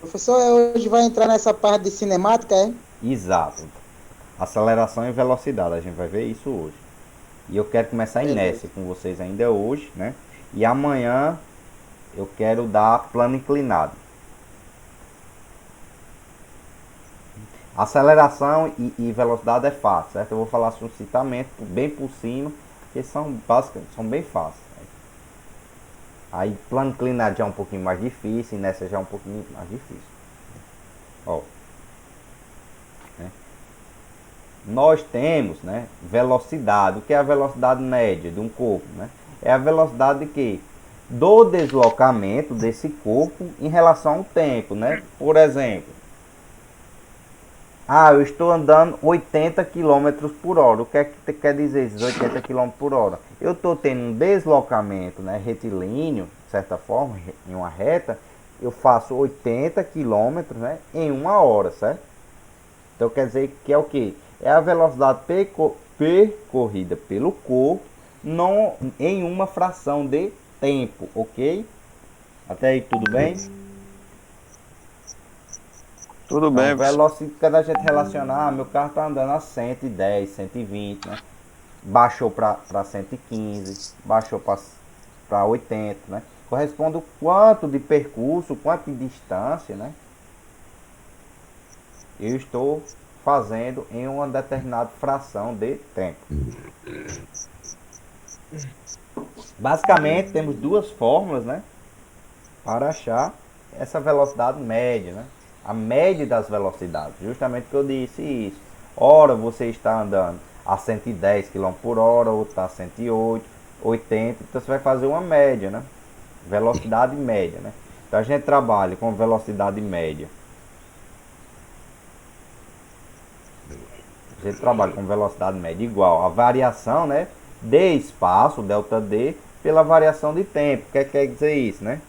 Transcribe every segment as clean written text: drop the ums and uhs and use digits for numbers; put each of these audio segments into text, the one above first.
Professor, hoje vai entrar nessa parte de cinemática, é? Exato. Aceleração e velocidade, a gente vai ver isso hoje. E eu quero começar a inércia Beleza. com vocês ainda hoje, né? E amanhã eu quero dar plano inclinado. Aceleração e velocidade é fácil, certo? Eu vou falar sucintamente, bem por cima, que são básicos, são bem fáceis. Aí plano inclinado já é um pouquinho mais difícil, inércia já é um pouquinho mais difícil. Ó, né? Nós temos, né, velocidade. O que é a velocidade média de um corpo, né? É a velocidade de quê? Do deslocamento desse corpo em relação ao tempo, né? Por exemplo, eu estou andando 80 quilômetros por hora. O que é que quer dizer esses 80 quilômetros por hora? Eu estou tendo um deslocamento, né, retilíneo, de certa forma, em uma reta. Eu faço 80 quilômetros, né, em uma hora, certo? Então quer dizer que é o que? É a velocidade percorrida pelo corpo em uma fração de tempo, ok? Até aí tudo bem? Tudo Então, bem, professor. velocidade, quando a gente relacionar, meu carro está andando a 110, 120, né? Baixou para 115, baixou para 80, né? Corresponde o quanto de percurso, quanto de distância, né? Eu estou fazendo em uma determinada fração de tempo. Basicamente, temos duas fórmulas, né, para achar essa velocidade média, né? A média das velocidades, justamente que eu disse isso. Ora você está andando a 110 km por hora, ou está a 108, 80, então você vai fazer uma média, né? Velocidade média, né? Então a gente trabalha com velocidade média. A gente trabalha com velocidade média igual a variação, né, de espaço, delta D, pela variação de tempo. O que quer dizer isso, né?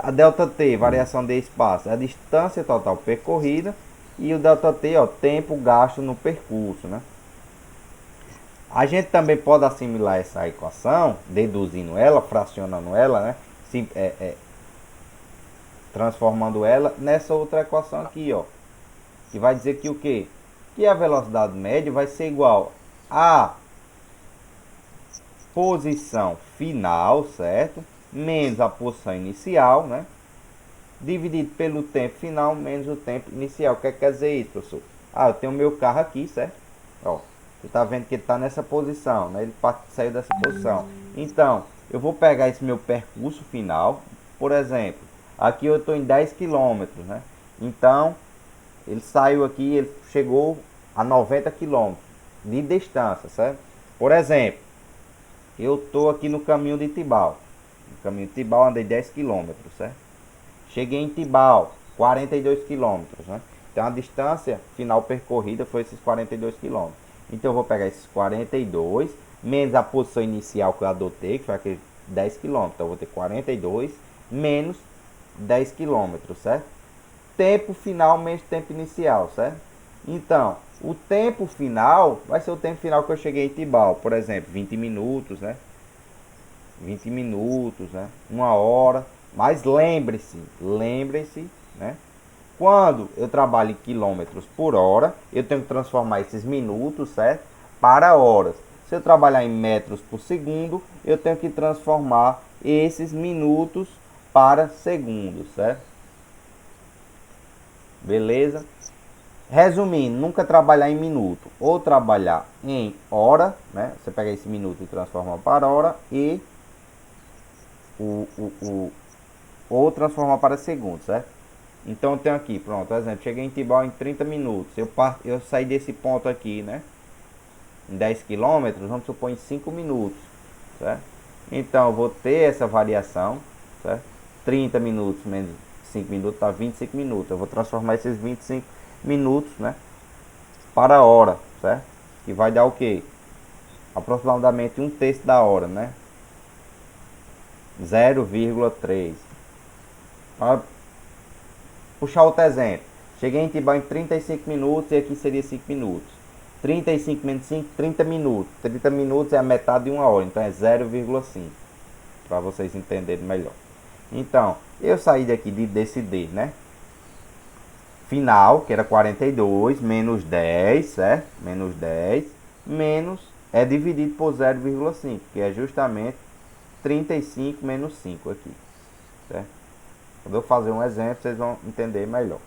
A delta T, variação de espaço, é a distância total percorrida, e o delta T, ó, tempo gasto no percurso, né? A gente também pode assimilar essa equação, deduzindo ela, fracionando ela, né? Transformando ela nessa outra equação aqui, ó, que vai dizer que o quê? Que a velocidade média vai ser igual a posição final, certo? Menos a posição inicial, né? Dividido pelo tempo final menos o tempo inicial. O que quer dizer isso, professor? Eu tenho meu carro aqui, certo? Ó, você está vendo que ele está nessa posição, né? Ele saiu dessa posição. Então, eu vou pegar esse meu percurso final. Por exemplo, aqui eu estou em 10 quilômetros, né? Então, ele saiu aqui, ele chegou a 90 quilômetros de distância, certo? Por exemplo, eu estou aqui no caminho de Tibau. No caminho de Tibau andei 10 quilômetros, certo? Cheguei em Tibau, 42 quilômetros, né? Então a distância final percorrida foi esses 42 quilômetros. Então eu vou pegar esses 42 menos a posição inicial que eu adotei, que foi aquele 10 quilômetros. Então eu vou ter 42 menos 10 quilômetros, certo? Tempo final menos tempo inicial, certo? Então, o tempo final vai ser o tempo final que eu cheguei em Tibau, por exemplo, 20 minutos, né? 20 minutos, né? Uma hora. Mas lembre-se, né? Quando eu trabalho em quilômetros por hora, eu tenho que transformar esses minutos, certo? Para horas. Se eu trabalhar em metros por segundo, eu tenho que transformar esses minutos para segundos, certo? Beleza? Resumindo, nunca trabalhar em minuto, ou trabalhar em hora, né? Você pega esse minuto e transforma para hora, e o, o, o, ou transformar para segundos, certo? Então eu tenho aqui, pronto, por exemplo, cheguei em Tibau em 30 minutos. Eu saí desse ponto aqui, né? Em 10 quilômetros, vamos supor em 5 minutos, certo? Então eu vou ter essa variação, certo? 30 minutos menos 5 minutos dá 25 minutos. Eu vou transformar esses 25 minutos, né, para a hora, certo? Que vai dar o quê? Aproximadamente um terço da hora, né? 0,3. Para puxar outro exemplo. Cheguei em Tibau em 35 minutos e aqui seria 5 minutos. 35 menos 5, 30 minutos. 30 minutos é a metade de uma hora, então é 0,5. Para vocês entenderem melhor. Então, eu saí daqui desse D, né? final, que era 42, menos 10, certo? Menos 10, menos é dividido por 0,5, que é justamente 35 menos 5 aqui, certo? Quando eu fazer um exemplo, vocês vão entender melhor.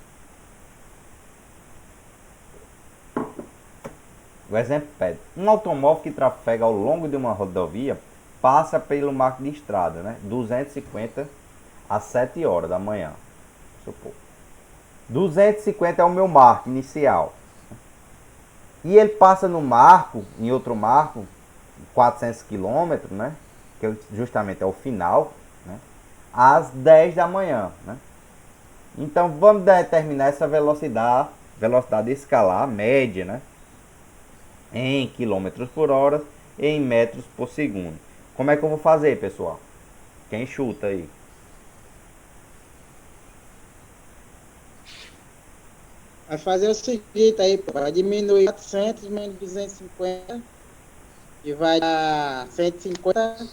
O exemplo pede: um automóvel que trafega ao longo de uma rodovia passa pelo marco de estrada, né? 250 às 7 horas da manhã. Supor. 250 é o meu marco inicial. E ele passa no marco, em outro marco, 400 km, né? Que justamente é o final, né? Às 10 da manhã, né? Então vamos determinar essa velocidade escalar média, né? Em quilômetros por hora, em metros por segundo. Como é que eu vou fazer, pessoal? Quem chuta aí? Vai fazer o seguinte aí, pô. Vai diminuir 400 menos 250 e vai dar 150.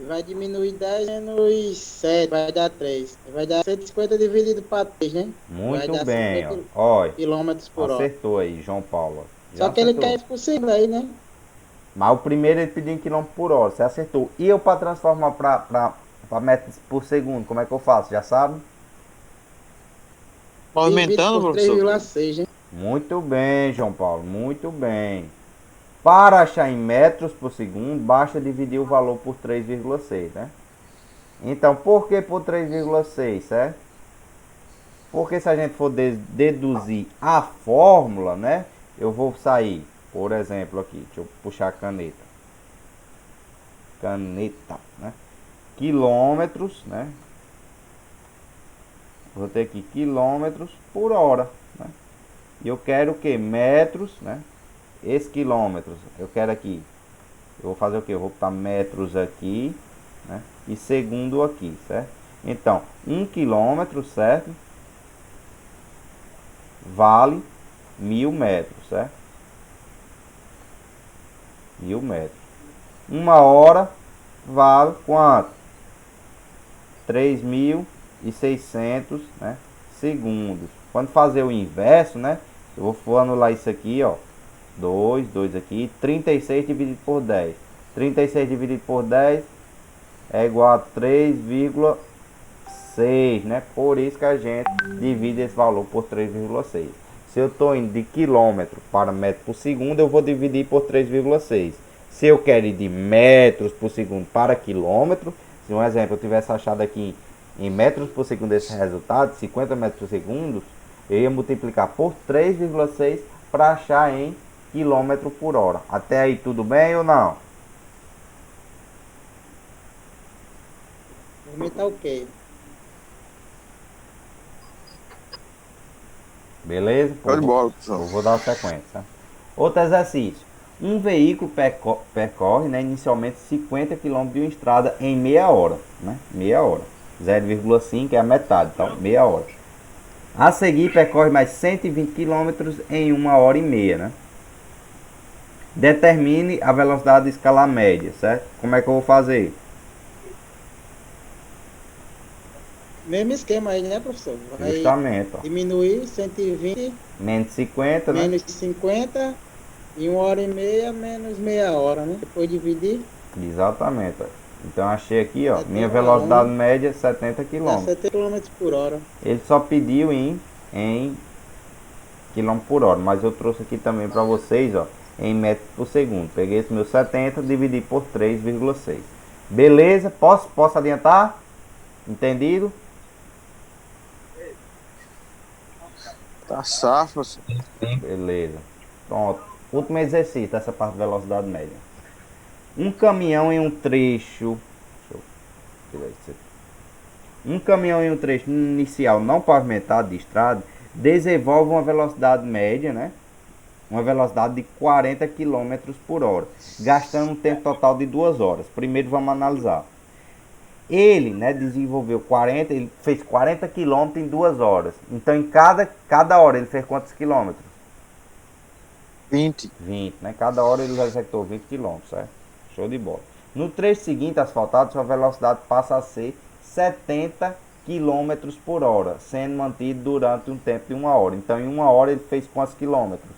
E vai diminuir 10 menos 7, vai dar 3. Vai dar 150 dividido para 3, né? Vai Muito dar bem, ó. 50 Olha, quilômetros por hora. acertou aí, João Paulo. Já Só que ele quer acertou. ir por cima aí, né? Mas o primeiro ele pediu em quilômetro por hora, você acertou. E eu para transformar para metros por segundo, como é que eu faço? Já sabe? Divide Movimentando, por professor? 3,6, né? Muito bem, João Paulo, muito bem. Para achar em metros por segundo, basta dividir o valor por 3,6, né? Então, por que por 3,6, certo? Porque se a gente for deduzir a fórmula, né? Eu vou sair, por exemplo, aqui, deixa eu puxar a caneta. Caneta, né? Quilômetros, né? Vou ter aqui quilômetros por hora, né? E eu quero o que? Metros, né? Esse quilômetros, eu quero aqui. Eu vou fazer o que? Eu vou botar metros aqui, né? E segundo aqui, certo? Então, 1 quilômetro, certo? Vale 1000 metros, certo? 1000 metros. Uma hora vale quanto? 3.600, né? Segundos. Quando fazer o inverso, né? Eu vou anular isso aqui, ó. 2 aqui. 36 dividido por 10. 36 dividido por 10 é igual a 3,6, né? Por isso que a gente divide esse valor por 3,6. Se eu estou indo de quilômetro para metro por segundo, eu vou dividir por 3,6. Se eu quero ir de metros por segundo para quilômetro, se um exemplo eu tivesse achado aqui em metros por segundo esse resultado, 50 metros por segundo, eu ia multiplicar por 3,6 para achar em quilômetro por hora. Até aí tudo bem ou não? Aumentar o quê? Beleza? Show de bola, Eu professor. vou dar a sequência. Outro exercício. Um veículo percorre, né, inicialmente 50 km de uma estrada em meia hora. Né? Meia hora. 0,5 é a metade, então meia hora. A seguir, percorre mais 120 km em 1 hora e meia. Né? Determine a velocidade de escalar média, certo? Como é que eu vou fazer? Mesmo esquema aí, né, professor? Vai Justamente, ó. diminuir 120 Menos 50, né? menos 50 e 1 hora e meia menos meia hora, né? Depois dividir, Exatamente, ó. Então achei aqui, ó. Minha 70 velocidade alunos, média é 70 dá km. 70 quilômetros por hora. Ele só pediu em quilômetro por hora, mas eu trouxe aqui também para vocês, ó, em metros por segundo. Peguei esse meu 70, dividi por 3,6. Beleza? Posso adiantar? Entendido? Tá safo, professor. Beleza. Pronto. Último exercício dessa parte de velocidade média. Um caminhão em um trecho. Deixa eu tirar isso aqui. Um caminhão em um trecho inicial não pavimentado de estrada desenvolve uma velocidade média, né? Uma velocidade de 40 km por hora, gastando um tempo total de 2 horas. Primeiro vamos analisar. Ele, né, desenvolveu 40, ele fez 40 km em 2 horas. Então em cada hora ele fez quantos quilômetros? 20. 20, né? Cada hora ele executou 20 km, certo? Show de bola. No trecho seguinte asfaltado, sua velocidade passa a ser 70 quilômetros por hora, sendo mantido durante um tempo de 1 hora. Então, em 1 hora ele fez quantos quilômetros?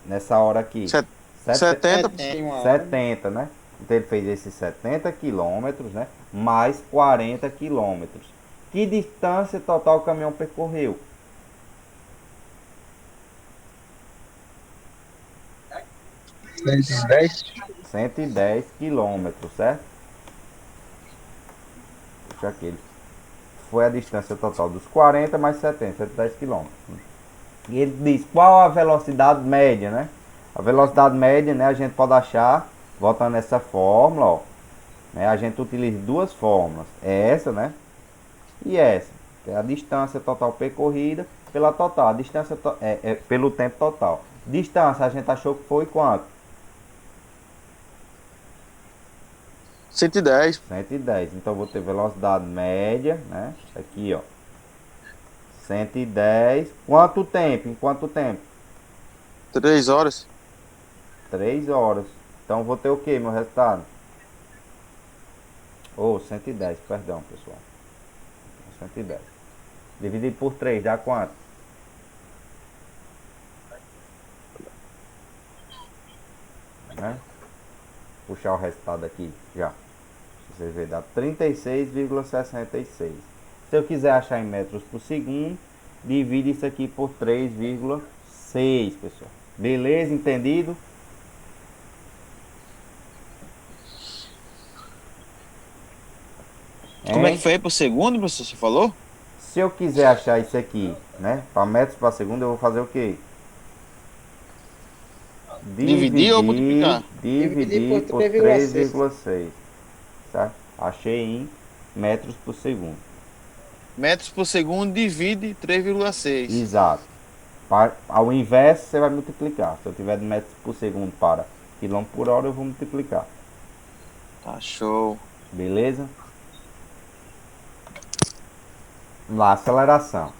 Nessa hora aqui. 70. Tem uma hora. 70, né? Então ele fez esses 70 quilômetros, né? Mais 40 quilômetros. Que distância total o caminhão percorreu? 110. 110 quilômetros, certo? Deixa aqui. Foi a distância total dos 40 mais 70, 110 quilômetros. E ele diz qual a velocidade média, né? A velocidade média, né? A gente pode achar, voltando nessa fórmula, ó. Né, a gente utiliza duas fórmulas. É essa, né? E essa. Que é a distância total percorrida pela total. A distância pelo tempo total. Distância a gente achou que foi quanto? 110. 110. Então vou ter velocidade média, né? Aqui, ó. 110. Quanto tempo? Em quanto tempo? 3 horas. 3 horas. Então vou ter o que, meu resultado? 110, perdão, pessoal. 110. Dividido por 3 dá quanto? Né? Puxar o resultado aqui já. Vocês verem, dá 36,66. Se eu quiser achar em metros por segundo, divide isso aqui por 3,6, pessoal. Beleza? Entendido? Como é que foi aí por segundo, professor? Você falou? Se eu quiser achar isso aqui, né? Para metros por segundo, eu vou fazer o quê? Dividir ou multiplicar? Dividir por 3,6. Certo? Achei em metros por segundo. Metros por segundo divide 3,6. Exato. Ao inverso, você vai multiplicar. Se eu tiver de metros por segundo para quilômetro por hora, eu vou multiplicar. Tá show. Beleza? Vamos lá, aceleração.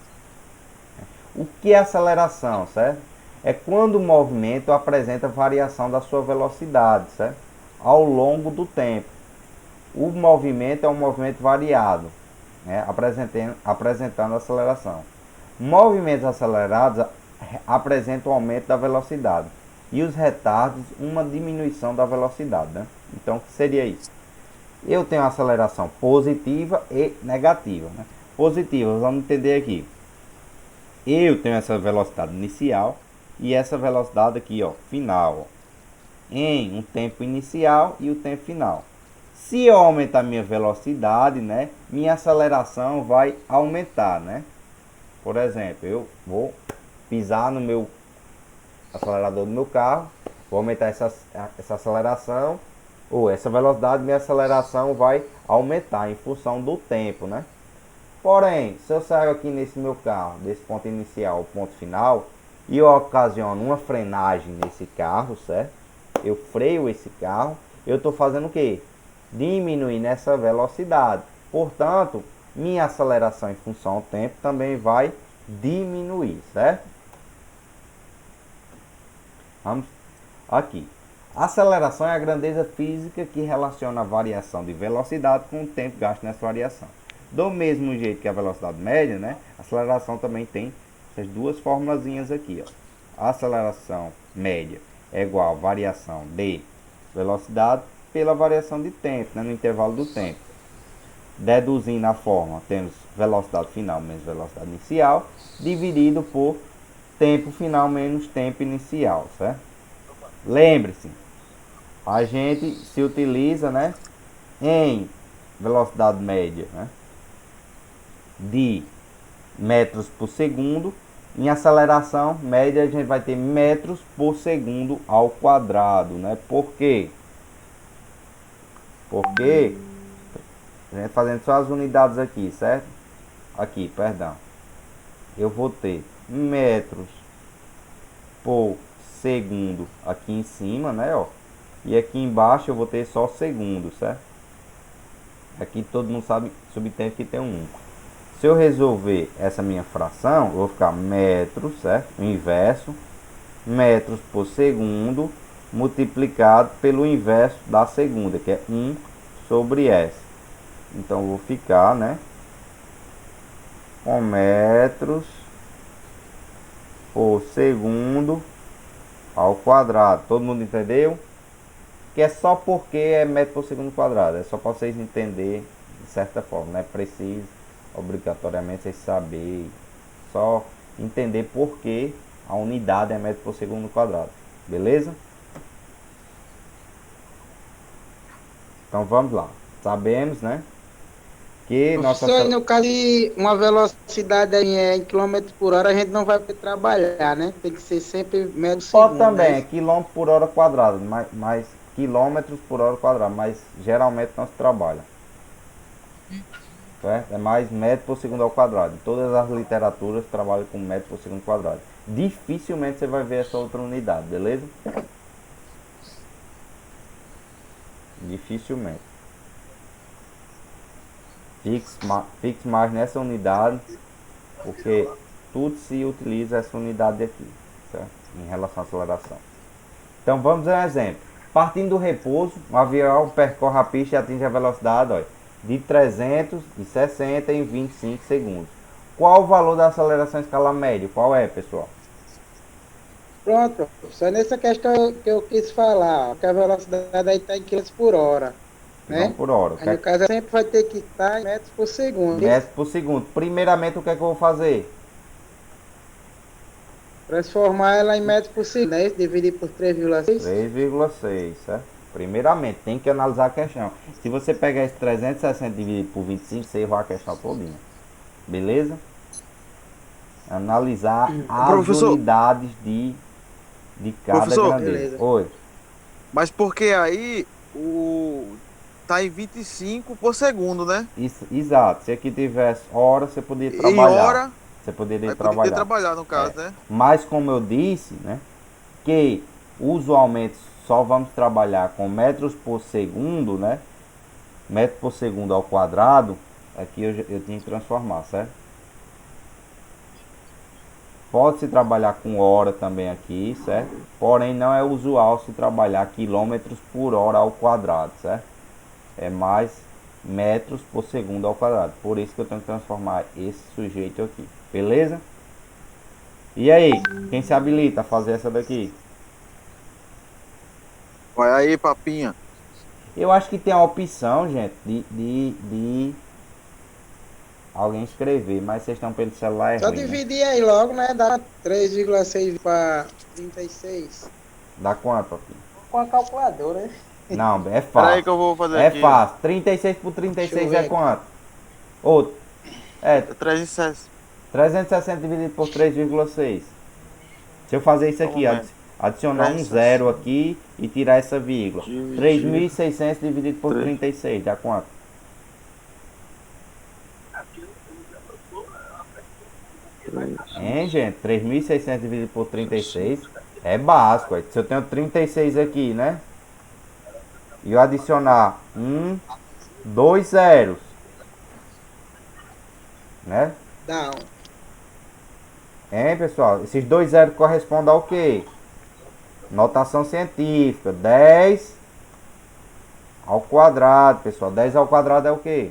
O que é aceleração, certo? É quando o movimento apresenta variação da sua velocidade, certo? Ao longo do tempo. O movimento é um movimento variado, né? Apresentando aceleração. Movimentos acelerados apresentam um aumento da velocidade e os retardos uma diminuição da velocidade, né? Então, o que seria isso? Eu tenho aceleração positiva e negativa, né? Positiva, vamos entender aqui. Eu tenho essa velocidade inicial e essa velocidade aqui, ó, final, ó, em um tempo inicial e o tempo final. Se eu aumentar minha velocidade, né, minha aceleração vai aumentar, né? Por exemplo, eu vou pisar no meu acelerador do meu carro, vou aumentar essa aceleração, ou essa velocidade, minha aceleração vai aumentar em função do tempo, né? Porém, se eu saio aqui nesse meu carro, desse ponto inicial ao ponto final, e eu ocasiono uma frenagem nesse carro, certo? Eu freio esse carro, eu estou fazendo o quê? Diminuindo essa velocidade. Portanto, minha aceleração em função ao tempo também vai diminuir, certo? Vamos aqui. A aceleração é a grandeza física que relaciona a variação de velocidade com o tempo gasto nessa variação. Do mesmo jeito que a velocidade média, né? A aceleração também tem essas duas formulazinhas aqui, ó. A aceleração média é igual a variação de velocidade pela variação de tempo, né? No intervalo do tempo. Deduzindo a fórmula, temos velocidade final menos velocidade inicial, dividido por tempo final menos tempo inicial, certo? Lembre-se, a gente se utiliza, né, em velocidade média, né, de metros por segundo. Em aceleração média a gente vai ter metros por segundo ao quadrado, né? Por quê? Porque a gente fazendo só as unidades aqui, certo? Aqui, perdão. Eu vou ter metros por segundo aqui em cima, né, ó. E aqui embaixo eu vou ter só segundo, certo? Aqui todo mundo sabe, subentende que tem um 1. Se eu resolver essa minha fração, eu vou ficar metros, certo? O inverso, metros por segundo, multiplicado pelo inverso da segunda, que é 1 sobre S. Então vou ficar, né, com metros por segundo ao quadrado. Todo mundo entendeu? Que é só porque é metro por segundo quadrado. É só para vocês entenderem de certa forma. Não é preciso obrigatoriamente vocês saberem. Só entender por que a unidade é metro por segundo quadrado. Beleza? Então vamos lá. Sabemos, né? Que nossa... Professor, aí no caso de uma velocidade aí em quilômetros por hora, a gente não vai poder trabalhar, né? Tem que ser sempre metro por Pode segundo, também, né? é quilômetro por hora quadrado, mais quilômetros por hora quadrado, mas geralmente não se trabalha. Certo? É mais metro por segundo ao quadrado. Todas as literaturas trabalham com metro por segundo quadrado. Dificilmente você vai ver essa outra unidade, beleza? Dificilmente. Fixe mais nessa unidade, porque tudo se utiliza essa unidade aqui, certo? Em relação à aceleração. Então vamos a um exemplo. Partindo do repouso, o avião percorre a pista e atinge a velocidade, ó, de 360 em 25 segundos. Qual o valor da aceleração em escala média? Qual é, pessoal? Pronto, professor. Nessa questão que eu quis falar, ó, que a velocidade aí está em quilômetros por hora, Quilômetro né? por hora. Aí no caso sempre vai ter que estar em metros por segundo. Metros por segundo. Primeiramente, o que é que eu vou fazer? Transformar ela em metros por segundo, né? Dividir por 3,6. 3,6, certo? Primeiramente, tem que analisar a questão. Se você pegar esse 360 dividido por 25, você errou a questão todinha. Beleza? Analisar as Professor, unidades de cada professor, grandeza. Beleza. Oi. mas porque aí tá em 25 por segundo, né? Isso, exato. Se aqui tivesse hora, você poderia Em trabalhar. hora, Você poderia aí poderia trabalhar. trabalhar no caso, né? Mas como eu disse, né, que usualmente só vamos trabalhar com metros por segundo, né? Metro por segundo ao quadrado, aqui eu tinha que transformar, certo? Pode-se trabalhar com hora também aqui, certo? Porém, não é usual se trabalhar quilômetros por hora ao quadrado, certo? É mais metros por segundo ao quadrado. Por isso que eu tenho que transformar esse sujeito aqui. Beleza? E aí, quem se habilita a fazer essa daqui? Vai aí, papinha. Eu acho que tem a opção, gente, de alguém escrever, mas vocês estão pelo celular, é Só ruim, né? dividir aí logo, né? Dá 3,6 para 36. Dá quanto aqui? Com a calculadora, né? Não, é Espera aí fácil. que eu vou fazer É aqui. fácil. 36 por Deixa 36 eu ver é aqui. quanto? Ou, é, 360. 360 dividido por 3,6. Se eu fazer isso Só um aqui, momento. adicionar um 360 zero aqui e tirar essa vírgula. dividido 3.600 dividido por três. 36, dá quanto? Hein, gente? 3.600 dividido por 36 é básico. Se eu tenho 36 aqui, né? E eu adicionar dois zeros, né? Dá. Hein, pessoal? Esses dois zeros correspondem ao quê? Notação científica. 10 ao quadrado, pessoal. 10 ao quadrado é o quê?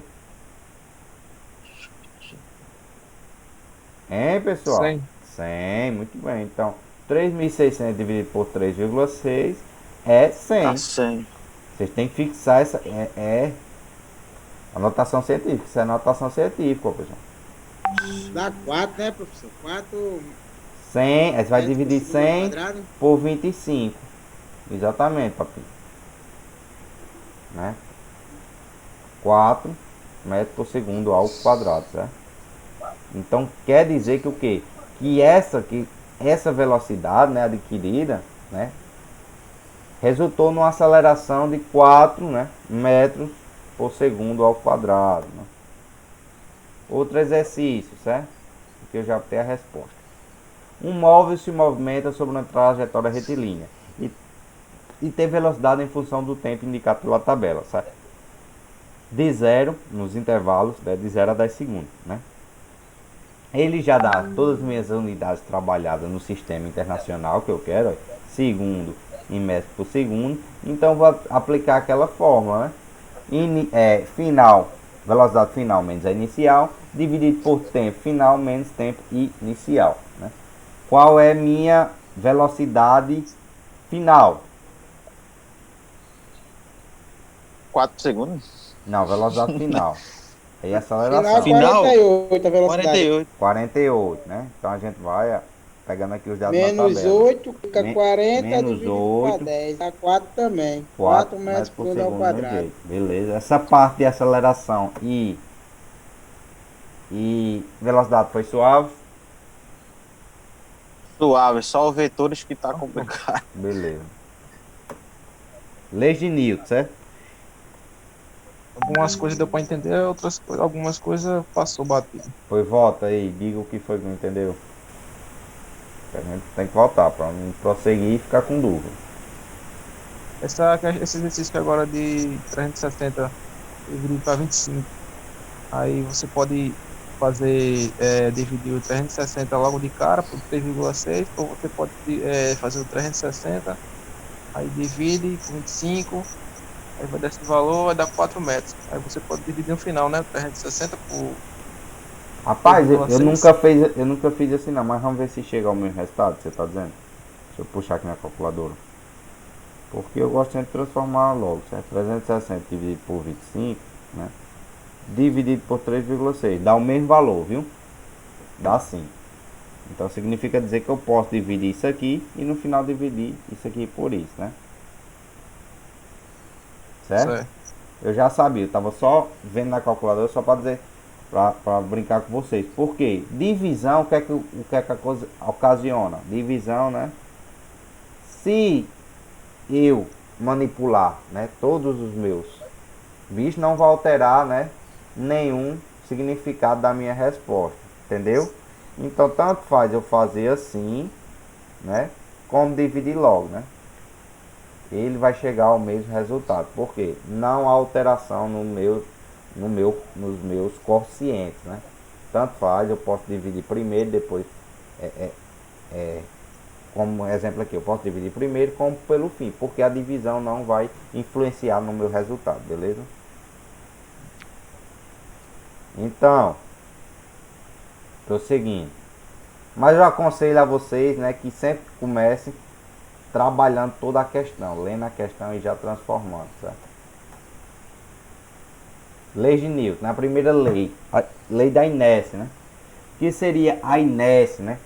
Hein, pessoal? 100. 100, muito bem. Então, 3.600 dividido por 3,6 é 100. Tá 100. Vocês têm que fixar essa. É a notação científica. Isso é notação científica, pessoal. Dá 4, né, professor? 4 100, aí você vai metros por dividir segundo ao 100 quadrado. por 25. Exatamente, papi. Né? 4 metros por segundo ao quadrado, certo? Então quer dizer que o quê? Que essa velocidade, né, adquirida, né, resultou numa aceleração de 4, né, metros por segundo ao quadrado. Né? Outro exercício, certo? Aqui eu já tenho a resposta. Um móvel se movimenta sobre uma trajetória retilínea e tem velocidade em função do tempo indicado pela tabela, certo? De 0 nos intervalos, né, de 0 a 10 segundos, né? Ele já dá todas as minhas unidades trabalhadas no sistema internacional que eu quero, ó, segundo em metros por segundo. Então vou aplicar aquela fórmula, né? Final velocidade final menos a inicial, dividido por tempo final menos tempo inicial, né? Qual é minha velocidade final? 4 segundos. Não, velocidade final. Aí Final aceleração. Final, 48 a velocidade. 48. 48, né? Então a gente vai pegando aqui os dados na Menos tabela. 8 fica 40 Menos dividido para 8, 10. Dá 4 também. 4 4 metros metros por por segundo ao segundo no quadrado. jeito. Beleza. Essa parte de aceleração e velocidade foi suave. Suave, só os vetores que tá complicado. Beleza. Leis de Newton, certo? Algumas coisas deu pra entender, algumas coisas passou batido. Pois volta aí, diga o que foi que não entendeu. A gente tem que voltar para não prosseguir e ficar com dúvida. Esse exercício que agora de 360 dividido para 25. Aí você pode fazer, dividir o 360 logo de cara por 3,6, ou você pode fazer o 360, aí divide por 25, aí vai dar esse valor, vai dar 4 metros. Aí você pode dividir no final, né? 360 por Rapaz, eu 3,6. nunca fiz assim não, mas vamos ver se chega ao mesmo resultado, você tá dizendo? Deixa eu puxar aqui na calculadora. Porque eu gosto sempre de transformar logo, certo? 360 dividido por 25, né? Dividido por 3,6, dá o mesmo valor, viu? Dá sim. Então significa dizer que eu posso dividir isso aqui e no final dividir isso aqui por isso, né? Certo? Certo. Eu já sabia, eu tava só vendo na calculadora só para dizer, para brincar com vocês. Por quê? Divisão, o que é que a coisa ocasiona? Divisão, né? Se eu manipular, né, todos os meus bichos, não vai alterar, né, nenhum significado da minha resposta, entendeu? Então tanto faz eu fazer assim, né, como dividir logo, né? Ele vai chegar ao mesmo resultado. Por quê? Não há alteração nos meus quocientes, né? Tanto faz, eu posso dividir primeiro, depois como exemplo aqui, eu posso dividir primeiro como pelo fim, porque a divisão não vai influenciar no meu resultado, beleza? Então, prosseguindo. Mas eu aconselho a vocês, né, que sempre comecem trabalhando toda a questão, lendo a questão e já transformando, certo? Lei de Newton, na primeira lei, a lei da inércia, né? O que seria a inércia, né?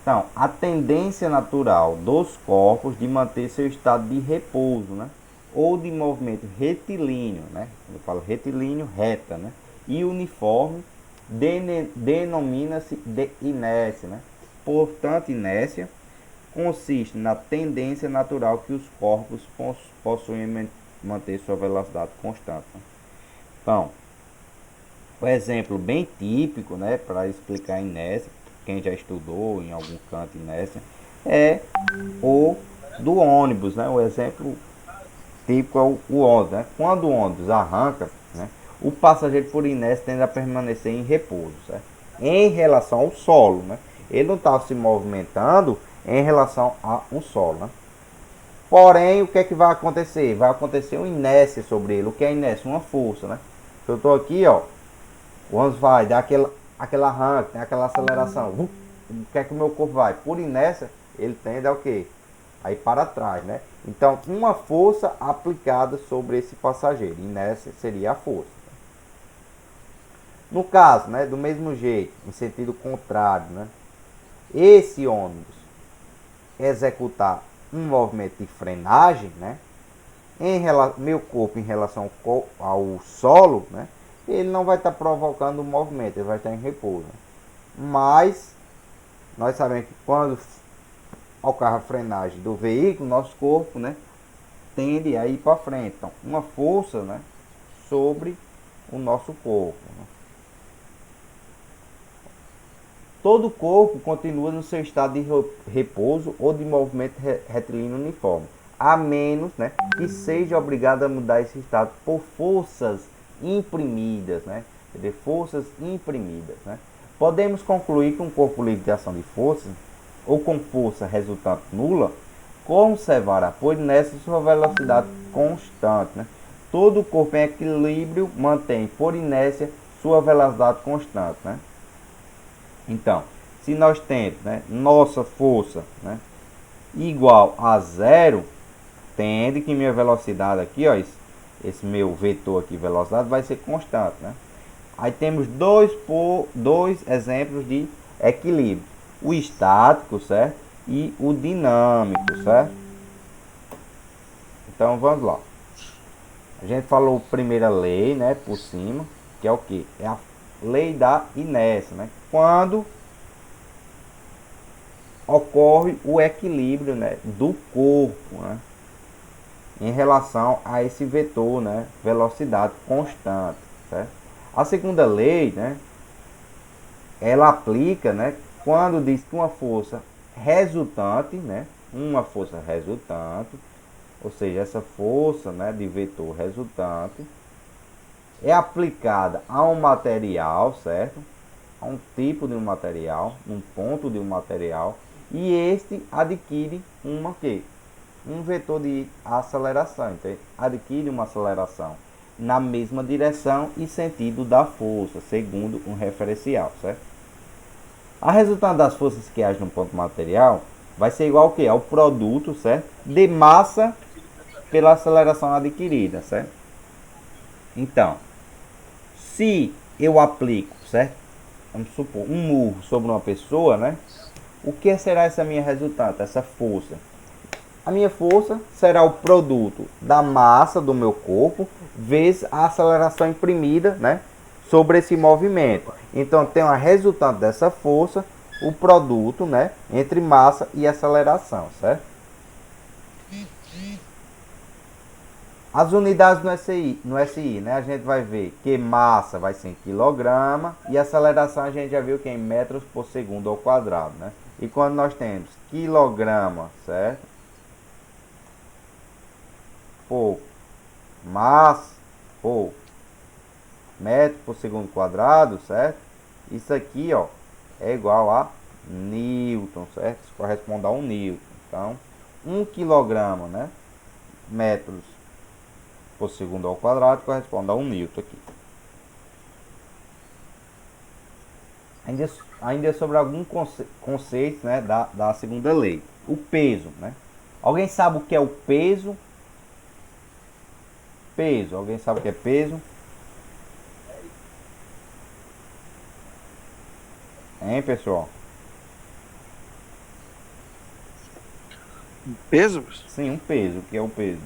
Então, a tendência natural dos corpos de manter seu estado de repouso, né? Ou de movimento retilíneo, né? Eu falo retilíneo, reta, né? E uniforme denomina-se de inércia, né? Portanto, inércia consiste na tendência natural que os corpos possuem em manter sua velocidade constante, né? Então, o exemplo bem típico, né, para explicar a inércia, quem já estudou em algum canto inércia, é o do ônibus, né? O exemplo típico é o ônibus, né? Quando o ônibus arranca, né, o passageiro por inércia tende a permanecer em repouso, certo? Em relação ao solo, né? Ele não estava se movimentando em relação a um solo, né? Porém, o que é que vai acontecer? Vai acontecer uma inércia sobre ele. O que é inércia? Uma força, né? Se eu estou aqui, ó, o ônibus vai dar aquela arranque, tem aquela aceleração. O que é que o meu corpo vai? Por inércia, ele tende a o quê? Aí para trás, né? Então, uma força aplicada sobre esse passageiro. Inércia seria a força. No caso, né, do mesmo jeito, em sentido contrário, né? Esse ônibus executar um movimento de frenagem, né? Meu corpo em relação ao solo, né? Ele não vai estar provocando o movimento, ele vai estar em repouso. Mas nós sabemos que quando ocorre a frenagem do veículo, nosso corpo, né, tende a ir para frente. Então, uma força, né, sobre o nosso corpo, né? Todo o corpo continua no seu estado de repouso ou de movimento retilíneo uniforme, a menos, né, que seja obrigado a mudar esse estado por forças imprimidas, né? De forças imprimidas, né? Podemos concluir que um corpo livre de ação de forças ou com força resultante nula conservará por inércia sua velocidade constante, né? todo o corpo em equilíbrio mantém, por inércia, sua velocidade constante, né? Então, se nós temos, né, nossa força, né, igual a zero, tende que minha velocidade aqui, ó, esse meu vetor aqui, velocidade, vai ser constante, né? Aí temos dois exemplos de equilíbrio. O estático, certo? E o dinâmico, certo? Então, vamos lá. A gente falou a primeira lei, né, por cima, que é o que? É a lei da inércia, né? Quando ocorre o equilíbrio, né, do corpo, né, em relação a esse vetor, né, velocidade constante, certo? A segunda lei, né, ela aplica, né, quando diz que uma força resultante, né, uma força resultante, ou seja, essa força, né, de vetor resultante é aplicada a um material, certo? A um tipo de um material, um ponto de um material, e este adquire uma que? Um vetor de aceleração. Então, adquire uma aceleração na mesma direção e sentido da força, segundo um referencial, certo? A resultante das forças que agem no ponto material vai ser igual ao que? Ao produto, certo? De massa pela aceleração adquirida, certo? Então, se eu aplico, certo? Vamos supor, um murro sobre uma pessoa, né? O que será essa minha resultante, essa força? A minha força será o produto da massa do meu corpo vezes a aceleração imprimida, né, sobre esse movimento. Então tem uma resultante dessa força, o produto, né, entre massa e aceleração, certo? As unidades no SI, né, a gente vai ver que massa vai ser em quilograma e aceleração a gente já viu que é em metros por segundo ao quadrado, né? E quando nós temos quilograma, certo? Por massa por metro por segundo quadrado, certo? Isso aqui, ó, é igual a Newton, certo? Isso corresponde a 1 Newton. Então, 1 quilograma, né? Metros por segundo ao quadrado corresponde a 1 Newton aqui. Ainda sobre algum conceito, né, da segunda lei. O peso, né? Alguém sabe o que é o peso? Peso. Alguém sabe o que é peso? Hein, pessoal? Peso? Sim, um peso. O que é o peso?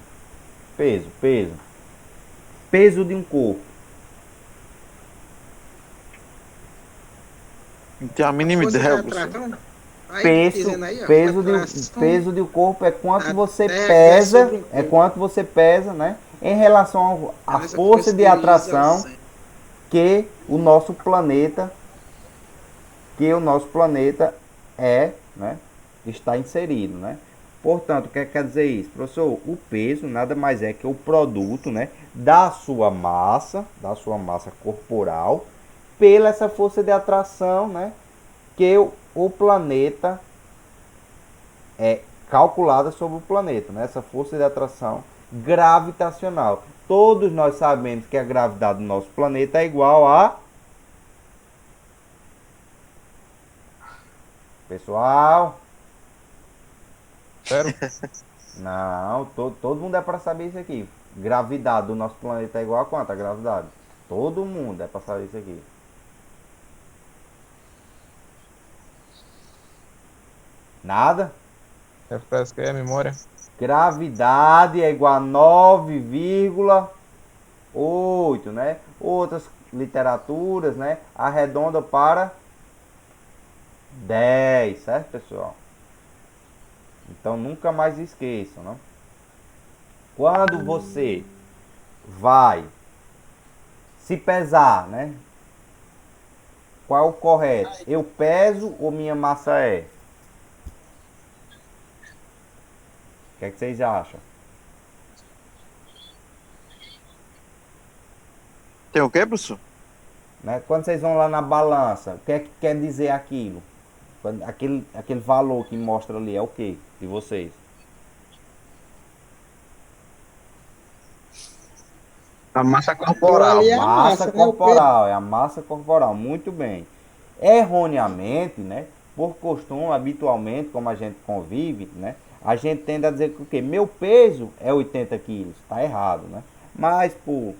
Peso. Peso de um corpo. Não tenho a mínima Força de ideia, professor. atração. Aí Peso, dizendo aí, ó, peso, atração peso do corpo é quanto da você Terra exerce pesa, sobre um é corpo. quanto você pesa, né? Em relação à Essa força de presteriza ao atração sangue. que o nosso planeta, é, né? Está inserido, né? Portanto, o que quer dizer isso, professor? O peso nada mais é que o produto, né, da sua massa corporal, pela essa força de atração, né, que o planeta é calculada sobre o planeta, né? Essa força de atração gravitacional. Todos nós sabemos que a gravidade do nosso planeta é igual a... Pessoal, Zero. não, todo mundo é para saber isso aqui. Gravidade do nosso planeta é igual a quanto? A gravidade. Todo mundo é para saber isso aqui. Nada? FPS que é a memória. Gravidade é igual a 9,8, né? Outras literaturas, né, arredonda para 10, certo, pessoal? Então nunca mais esqueçam, né? Quando você vai se pesar, né? Qual é o correto? Eu peso ou minha massa é? O que é que vocês acham? Tem o quê, professor? Né? Quando vocês vão lá na balança, o que é que quer dizer aquilo? Aquele valor que mostra ali é o que de vocês? A massa Aquilo corporal. ali é a Massa massa, né? O peso. corporal, é a massa corporal, muito bem. Erroneamente, né? Por costume, habitualmente, como a gente convive, né? A gente tende a dizer que o quê? Meu peso é 80 quilos. Está errado, né? Mas por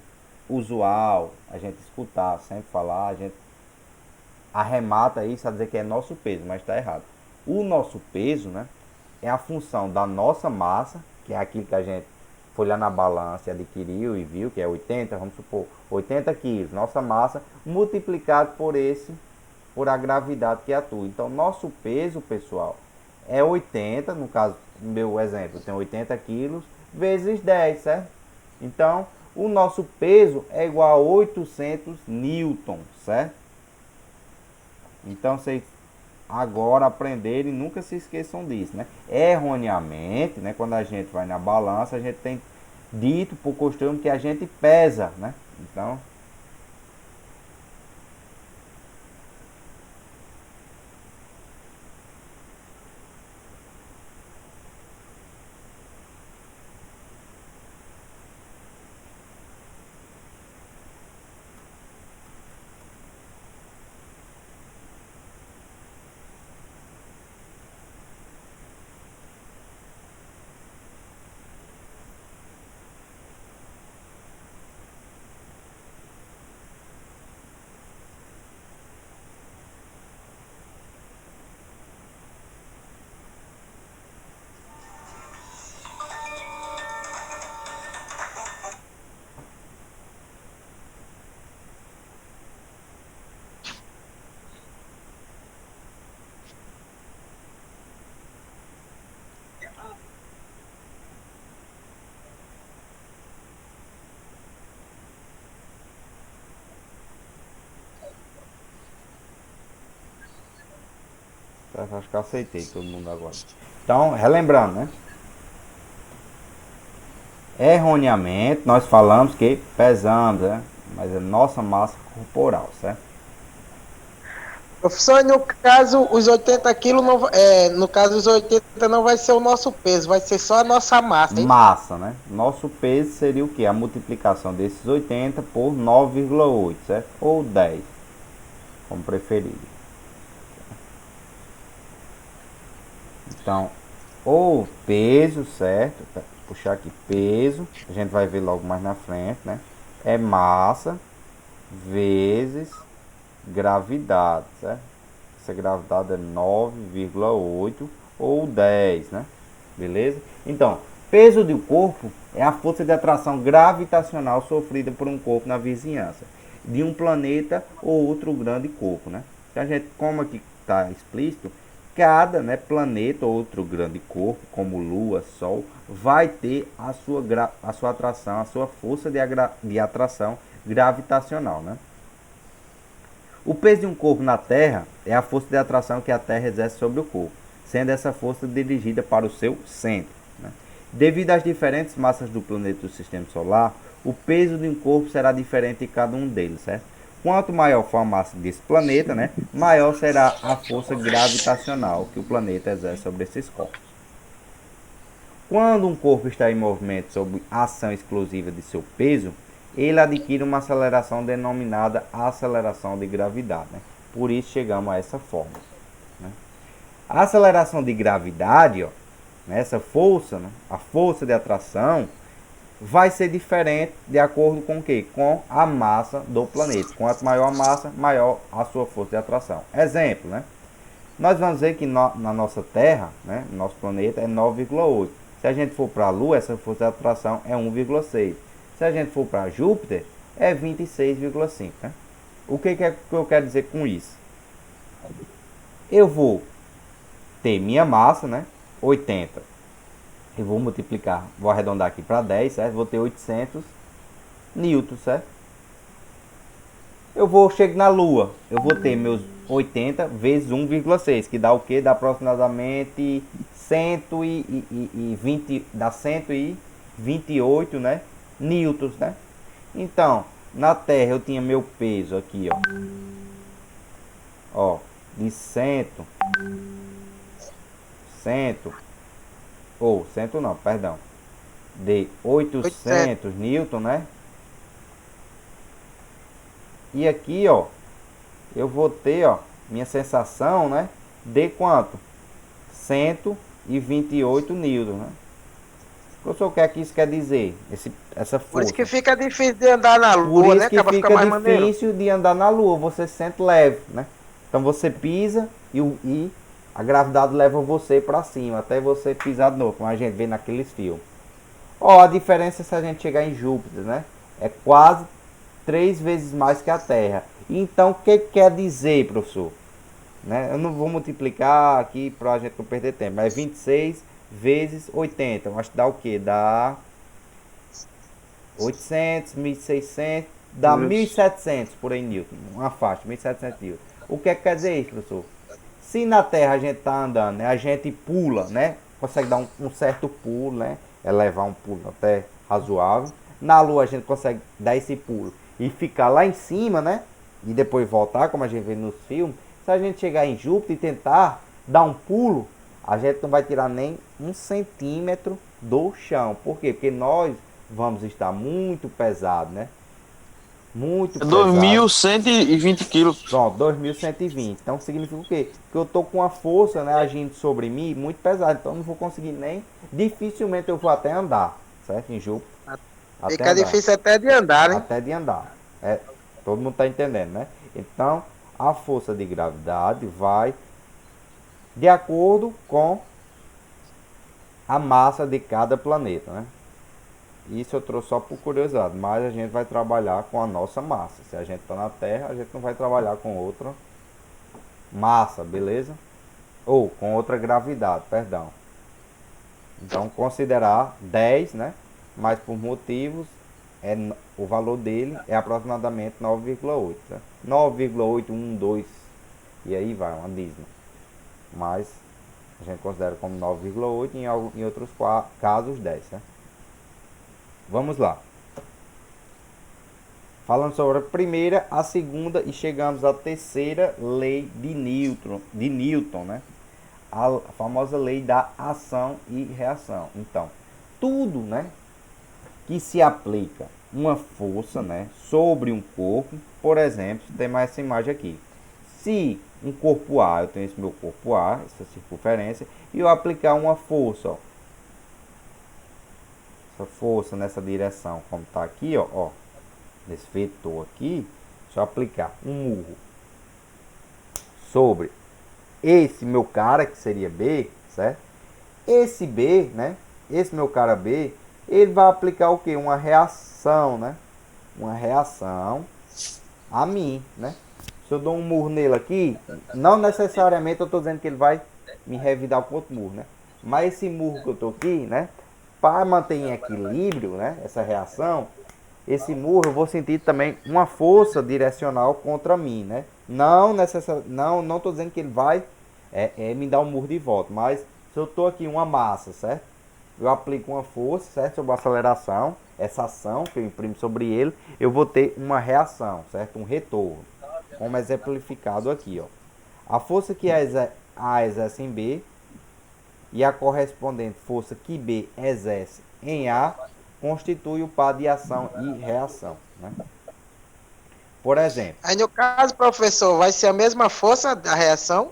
usual, a gente escutar, sempre falar, a gente arremata isso a dizer que é nosso peso, mas está errado. O nosso peso, né? É a função da nossa massa, que é aquilo que a gente foi lá na balança e adquiriu e viu, que é 80, vamos supor, 80 quilos, nossa massa, multiplicado por a gravidade que atua. Então, nosso peso, pessoal, é 80, no caso, no meu exemplo, eu tenho 80 quilos, vezes 10, certo? Então, o nosso peso é igual a 800 newton, certo? Então, vocês agora aprenderem e nunca se esqueçam disso, né? Erroneamente, né? Quando a gente vai na balança, a gente tem dito por costume que a gente pesa, né? Então, acho que eu aceitei todo mundo agora. Então, relembrando, né? Erroneamente, nós falamos que pesamos, né? Mas é nossa massa corporal, certo? Professor, no caso, os 80 quilos, não, no caso, os 80 não vai ser o nosso peso, vai ser só a nossa massa, hein? Massa, né? Nosso peso seria o que? A multiplicação desses 80 por 9,8, certo? Ou 10, como preferir. Então, o peso, certo? Puxar aqui, peso, a gente vai ver logo mais na frente, né? É massa vezes gravidade, certo? Essa gravidade é 9,8 ou 10, né? Beleza? Então, peso do corpo é a força de atração gravitacional sofrida por um corpo na vizinhança de um planeta ou outro grande corpo, né? A gente, como aqui está explícito, cada, né, planeta ou outro grande corpo, como Lua, Sol, vai ter a sua atração, a sua força de atração gravitacional, né? O peso de um corpo na Terra é a força de atração que a Terra exerce sobre o corpo, sendo essa força dirigida para o seu centro, né? Devido às diferentes massas do planeta do Sistema Solar, o peso de um corpo será diferente em cada um deles, certo? Quanto maior for a massa desse planeta, né, maior será a força gravitacional que o planeta exerce sobre esses corpos. Quando um corpo está em movimento sob ação exclusiva de seu peso, ele adquire uma aceleração denominada aceleração de gravidade, né? Por isso chegamos a essa fórmula, né? A aceleração de gravidade, ó, né, essa força, né, a força de atração, vai ser diferente de acordo com o quê? Com a massa do planeta. Quanto maior a massa, maior a sua força de atração. Exemplo, né? Nós vamos ver que na nossa Terra, né, no nosso planeta, é 9,8. Se a gente for para a Lua, essa força de atração é 1,6. Se a gente for para Júpiter, é 26,5. Né? O que eu quero dizer com isso? Eu vou ter minha massa, né, 80. Eu vou multiplicar, vou arredondar aqui para 10, certo? Vou ter 800 newtons, certo? Eu vou chegar na Lua, eu vou ter meus 80 vezes 1,6, que dá o que? Dá aproximadamente 120, dá 128, né, newtons, né? Então, na Terra eu tinha meu peso aqui, ó, de 100, ou 100 não, perdão, de 800 newton, né? E aqui, ó, eu vou ter, ó, minha sensação, né, de quanto? 128 newton, né? Professor, o que é que isso quer dizer? Essa Por isso que força. fica difícil de andar na Por lua, isso né? que Acaba ficar fica mais maneiro. difícil de andar na lua, você se sente leve, né? Então você pisa e a gravidade leva você para cima, até você pisar de novo, como a gente vê naqueles filmes. Ó, a diferença se a gente chegar em Júpiter, né? É quase 3 vezes mais que a Terra. Então, o que quer dizer, professor? Né? Eu não vou multiplicar aqui para a gente não perder tempo, mas 26 vezes 80, eu acho que dá o quê? Dá 800, 1600, dá 1700 por aí Newton, uma faixa, 1700 Newton. O que é que quer dizer isso, professor? Se na Terra a gente está andando, né, a gente pula, né, consegue dar um certo pulo, né, elevar um pulo até razoável. Na Lua a gente consegue dar esse pulo e ficar lá em cima, né, e depois voltar, como a gente vê nos filmes. Se a gente chegar em Júpiter e tentar dar um pulo, a gente não vai tirar nem 1 centímetro do chão. Por quê? Porque nós vamos estar muito pesado, né? Muito É pesado. 2.120 quilos. Pronto, 2120. Então significa o quê? Que eu tô com uma força, né, agindo sobre mim muito pesada. Então eu não vou conseguir nem. Dificilmente eu vou até andar, certo? Em Júpiter. Até Fica andar. difícil até de andar, né? Até de andar. É, todo mundo tá entendendo, né? Então a força de gravidade vai de acordo com a massa de cada planeta, né? Isso eu trouxe só por curiosidade, mas a gente vai trabalhar com a nossa massa. Se a gente está na Terra, a gente não vai trabalhar com outra massa, beleza? Ou com outra gravidade, perdão. Então considerar 10, né? Mas por motivos, o valor dele é aproximadamente 9,8. Né? 9,812 e aí vai, uma dízima. Mas a gente considera como 9,8 e em outros casos 10, né? Vamos lá. Falando sobre a primeira, a segunda e chegamos à terceira lei de Newton, né? A famosa lei da ação e reação. Então, tudo, né, que se aplica uma força, né, sobre um corpo, por exemplo, tem mais essa imagem aqui. Se um corpo A, eu tenho esse meu corpo A, essa circunferência, e eu aplicar uma força, ó, essa força nessa direção, como está aqui, ó, nesse vetor aqui, se eu aplicar um murro sobre esse meu cara, que seria B, certo? Esse B, né? Esse meu cara B, ele vai aplicar o que? Uma reação, né? Uma reação a mim, né? Se eu dou um murro nele aqui, não necessariamente eu estou dizendo que ele vai me revidar com outro murro, né? Mas esse murro que eu estou aqui, né? Para manter em equilíbrio, né? Essa reação, esse murro eu vou sentir também uma força direcional contra mim, né? Não estou dizendo que ele vai me dar um murro de volta, mas se eu estou aqui uma massa, certo? Eu aplico uma força, certo? Sobre a aceleração, essa ação que eu imprimo sobre ele, eu vou ter uma reação, certo? Um retorno, como exemplificado aqui, ó. A força que A exerce em B e a correspondente força que B exerce em A constitui o par de ação e reação, né? Por exemplo, Aí no caso, professor, vai ser a mesma força da reação?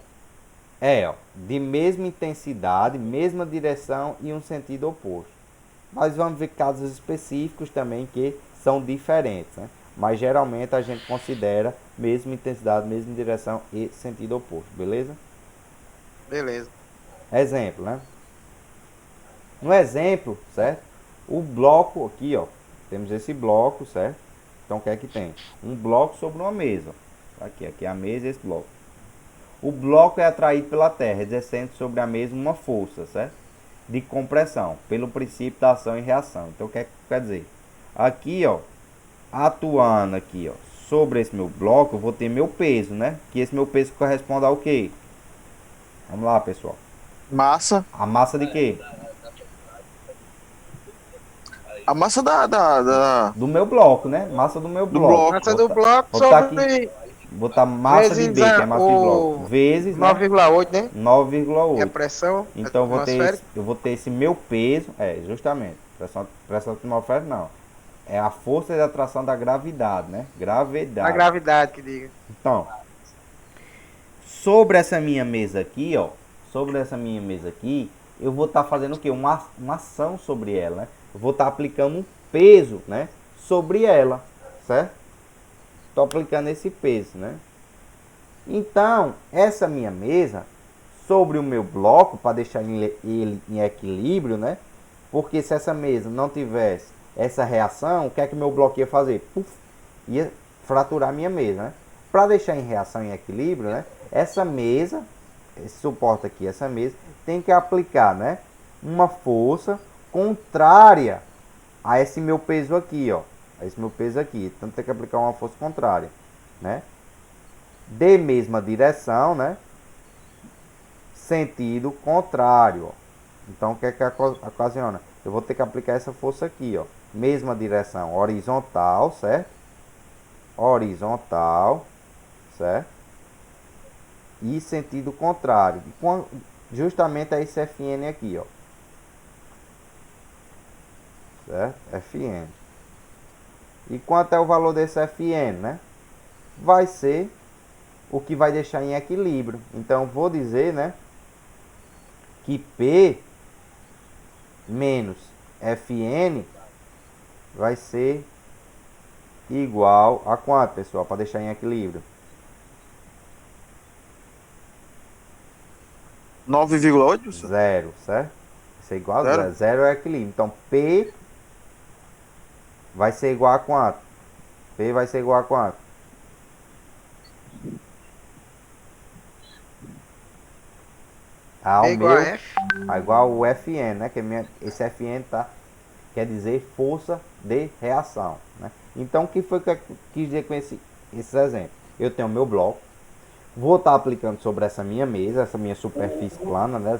ó, de mesma intensidade, mesma direção e um sentido oposto. Nós vamos ver casos específicos também que são diferentes, né? Mas geralmente a gente considera mesma intensidade, mesma direção e sentido oposto, beleza? Beleza. Exemplo, né? No exemplo, certo? O bloco aqui, ó, temos esse bloco, certo? Então o que é que tem? Um bloco sobre uma mesa. Aqui é a mesa e esse bloco. O bloco é atraído pela Terra, exercendo sobre a mesa uma força, certo? De compressão, pelo princípio da ação e reação. Então o que é que quer dizer? Aqui, ó, atuando aqui, ó, sobre esse meu bloco, eu vou ter meu peso, né? Que esse meu peso corresponde ao quê? Vamos lá, pessoal. Massa. A massa de quê? A massa Do meu bloco, né? Massa do meu Do bloco. bloco. Massa do bloco Vou botar aqui, sobre botar massa de vezes B, que é massa de bloco, o vezes, né? 9,8, né? Que é a 9,8. pressão Então atmosférica. eu vou ter esse meu peso, justamente, pressão atmosférica não. É a força de atração da gravidade, né? A Gravidade. gravidade que diga. Então, sobre essa minha mesa aqui, ó. Sobre essa minha mesa aqui, eu vou estar fazendo o quê? Uma ação sobre ela, né? Eu vou estar aplicando um peso, né? Sobre ela, certo? Estou aplicando esse peso, né? Então, essa minha mesa, sobre o meu bloco, para deixar ele em equilíbrio, né? Porque se essa mesa não tivesse essa reação, o que é que meu bloco ia fazer? Puf, ia fraturar a minha mesa, né? Para deixar em reação em equilíbrio, né? Essa mesa, esse suporte aqui, essa mesa, tem que aplicar, né? Uma força contrária a esse meu peso aqui, ó. A esse meu peso aqui. Então tem que aplicar uma força contrária, né? De mesma direção, né? Sentido contrário, ó. Então o que é que ocasiona? Eu vou ter que aplicar essa força aqui, ó. Mesma direção horizontal, certo? Horizontal, certo? E sentido contrário. Justamente é esse Fn aqui, ó. Certo? Fn. E quanto é o valor desse Fn, né? Vai ser o que vai deixar em equilíbrio. Então vou dizer, né? Que P menos Fn vai ser igual a quanto, pessoal? Para deixar em equilíbrio. 9,8, professor? Zero, certo? Vai ser igual a Zero? zero. Zero é equilíbrio. Então P vai ser igual a quanto? P vai ser igual a quanto? Ao É igual a meu, F. igual ao Fn, né? Que esse Fn tá, quer dizer força de reação, né? Então o que foi que eu quis dizer com esses exemplos? Eu tenho meu bloco, vou estar aplicando sobre essa minha mesa, essa minha superfície plana, né?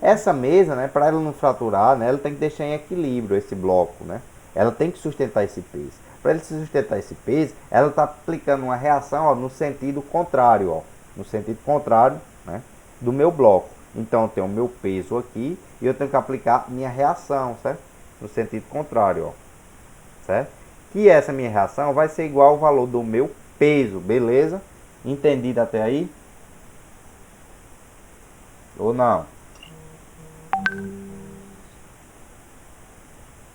Essa mesa, né? Para ela não fraturar, né? Ela tem que deixar em equilíbrio esse bloco, né? Ela tem que sustentar esse peso. Para ele sustentar esse peso, ela está aplicando uma reação, ó, no sentido contrário, ó, no sentido contrário, né? Do meu bloco. Então eu tenho o meu peso aqui e eu tenho que aplicar minha reação, certo? No sentido contrário, ó, certo? Que essa minha reação vai ser igual ao valor do meu peso, beleza? Entendido até aí? Ou não?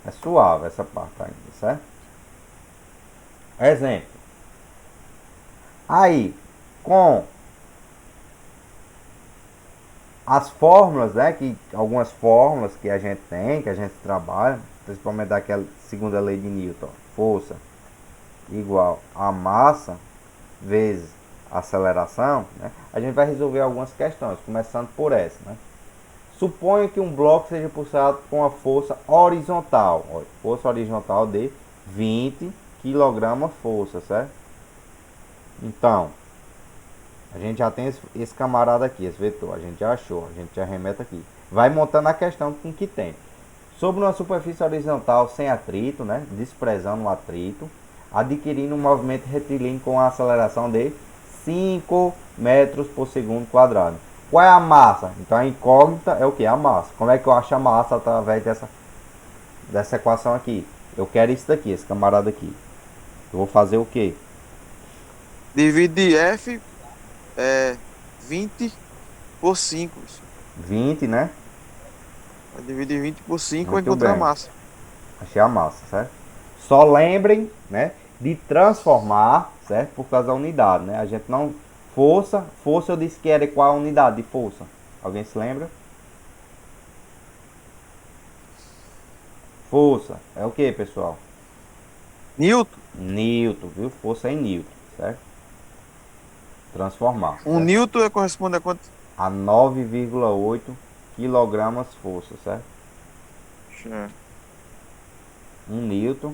É suave essa parte ainda, certo? Exemplo. Aí, com as fórmulas, né? Que algumas fórmulas que a gente tem, que a gente trabalha, principalmente daquela segunda lei de Newton, força igual a massa vezes aceleração, né? A gente vai resolver algumas questões, começando por essa, né? Suponha que um bloco seja puxado com a força horizontal, ó, força horizontal de 20 kg força, certo? Então, a gente já tem esse camarada aqui, esse vetor, a gente já achou, a gente já remeta aqui. Vai montando a questão com que tem. Sobre uma superfície horizontal sem atrito, né? Desprezando o atrito, adquirindo um movimento retilíneo com a aceleração de 5 metros por segundo quadrado. Qual é a massa? Então a incógnita é o que? A massa. Como é que eu acho a massa através dessa equação aqui? Eu quero isso daqui, esse camarada aqui. Eu vou fazer o que? Divide F 20 por 5, professor. 20, né? Vai dividir 20 por 5 vai Muito encontrar a bem. massa. Achei a massa, certo? Só lembrem, né, de transformar, certo? Por causa da unidade, né? A gente não... Força eu disse que era qual a unidade de força? Alguém se lembra? Força é o que, pessoal? Newton. Newton, viu? Força em Newton, certo? Transformar, Um certo? Newton corresponde a quanto? A 9,8 kg força, certo? É. 1 Newton,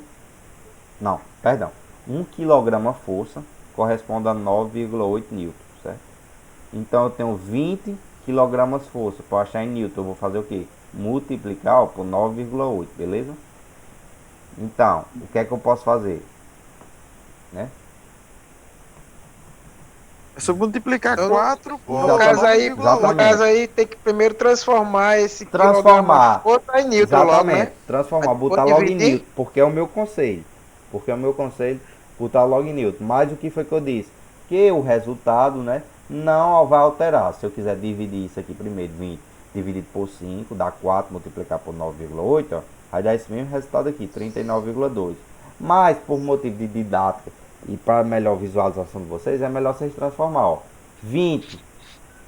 não, perdão, 1 kg força corresponde a 9,8 Newton, certo? Então eu tenho 20 kg força. Para achar em Newton, eu vou fazer o que? Multiplicar, ó, por 9,8, beleza? Então, o que é que eu posso fazer? Né? É só multiplicar Eu- 4 por No caso aí, no 9,8. caso aí tem que primeiro transformar esse Transformar. quilograma força em newton logo, Exatamente. né? Pra Transformar, depois botar logo em dividir. Newton, porque é o meu conselho. Porque é o meu conselho, botar logo em Newton. Mas o que foi que eu disse? Que o resultado, né, não vai alterar. Se eu quiser dividir isso aqui primeiro, 20 dividido por 5, dá 4, multiplicar por 9,8, ó, vai dar esse mesmo resultado aqui, 39,2. Mas, por motivo de didática e para melhor visualização de vocês, é melhor vocês transformar, ó. 20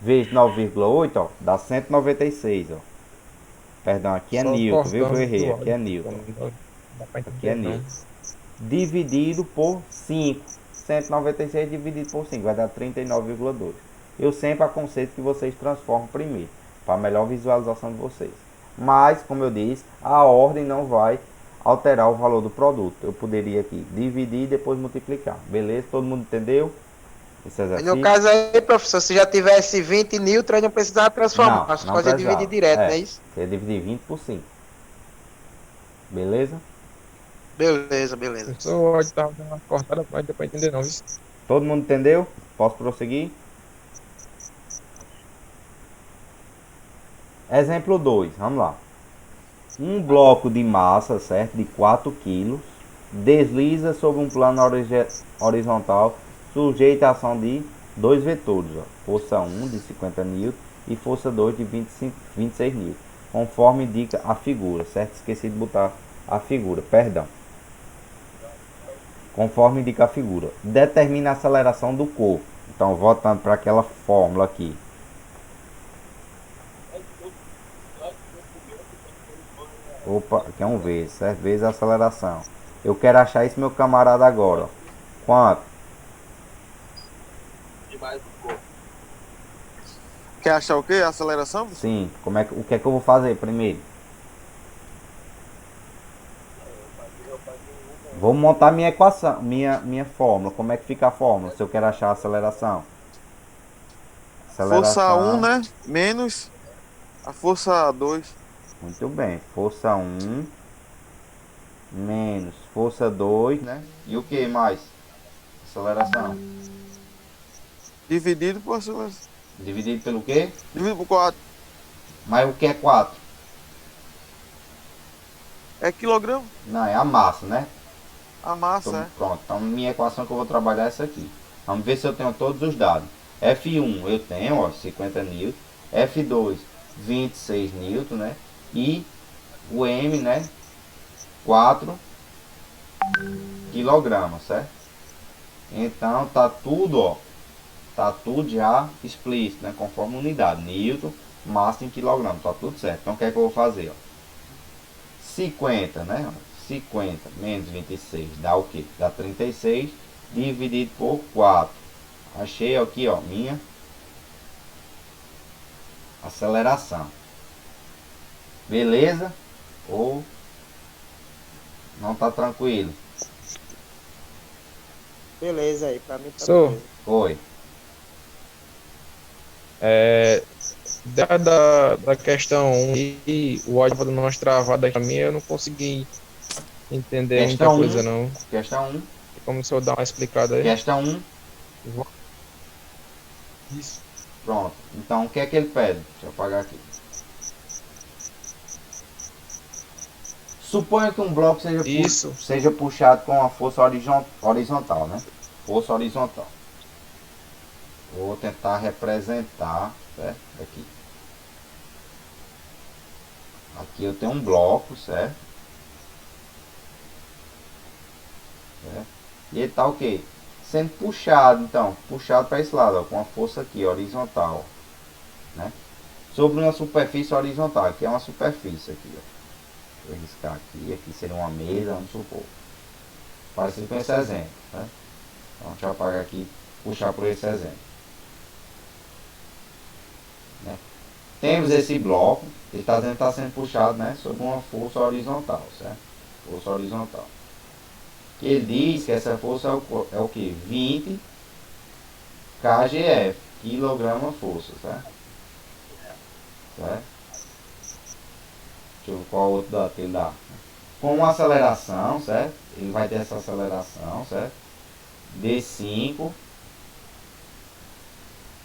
vezes 9,8, ó, dá 196, ó. Perdão, aqui é Só Newton, viu que eu cortando errei? do Aqui é áudio. Newton. Não dá pra Aqui é entender, não. Newton. Dividido por 5. 196 dividido por 5 vai dar 39,2. Eu sempre aconselho que vocês transformem primeiro, para melhor visualização de vocês. Mas, como eu disse, a ordem não vai alterar o valor do produto. Eu poderia aqui dividir e depois multiplicar. Beleza? Todo mundo entendeu esse No exercício? caso aí, professor, se já tivesse 20 newton, aí não precisava transformar, Não, só não fazer dividir precisava. direto, não é isso? Você ia dividir 20 por 5. Beleza? Beleza, beleza. Só o áudio tava dando uma cortada, mas não deu pra entender, não. Isso. Todo mundo entendeu? Posso prosseguir? Exemplo 2, vamos lá. Um bloco de massa, certo, de 4 kg, desliza sobre um plano horizontal sujeito à ação de dois vetores, ó, força 1 de 50 N e força 2 de 26 N, conforme indica a figura, certo? Esqueci de botar a figura, perdão. Conforme indica a figura. Determina a aceleração do corpo. Então, voltando para aquela fórmula aqui. Opa, aqui é um vezes, certo? Vezes a aceleração. Eu quero achar isso, meu camarada, agora. Ó. Quanto? Quer achar o quê? A aceleração? Sim. O que é que eu vou fazer primeiro? Vou montar minha equação, minha fórmula. Como é que fica a fórmula se eu quero achar a aceleração? Força 1, né? Menos a força 2. Muito bem. Força 1 menos força 2, né? E o que mais? Aceleração. Dividido por aceleração. Dividido pelo quê? Dividido por 4. Mas o que é 4? É quilograma. Não, é a massa, né? A massa, Pronto, então minha equação que eu vou trabalhar é essa aqui. Vamos ver se eu tenho todos os dados. F1 eu tenho, ó, 50 N. F2, 26 N, né? E o M, né? 4 kg, certo? Então tá tudo, ó. Tá tudo já explícito, né? Conforme unidade. Newton, massa em quilograma. Tá tudo certo. Então o que é que eu vou fazer, ó? 50, né? 50 menos 26 dá o que? Dá 36 dividido por 4. Achei aqui, ó, minha aceleração. Beleza? Ou não tá tranquilo? Beleza aí, pra mim tá Sou. beleza. Foi. Da questão 1 e o áudio dando umas travadas aqui pra mim, eu não consegui entender muita Questão coisa, 1. não. Questão 1. Como se eu dar uma explicada aí. Questão 1. Isso. Pronto. Então o que é que ele pede? Deixa eu apagar aqui. Suponha que um bloco seja puxado com uma força horizontal, né? Força horizontal. Vou tentar representar, certo? Aqui. Aqui eu tenho um bloco, certo? E ele tá o quê? Sendo puxado, então, puxado para esse lado, ó, com a força aqui, horizontal, né? Sobre uma superfície horizontal, que é uma superfície aqui, ó. Vou riscar aqui seria uma mesa, vamos supor. Parecido com esse exemplo, né? Então, deixa eu apagar aqui, puxar por esse exemplo. Né? Temos esse bloco, ele está sendo puxado, né, sob uma força horizontal, certo? Força horizontal. Ele diz que essa força é o que? 20 kgf, quilograma força, certo? Certo? Deixa eu ver qual outro dado que ele dá. Com uma aceleração, certo? Ele vai ter essa aceleração, certo? D5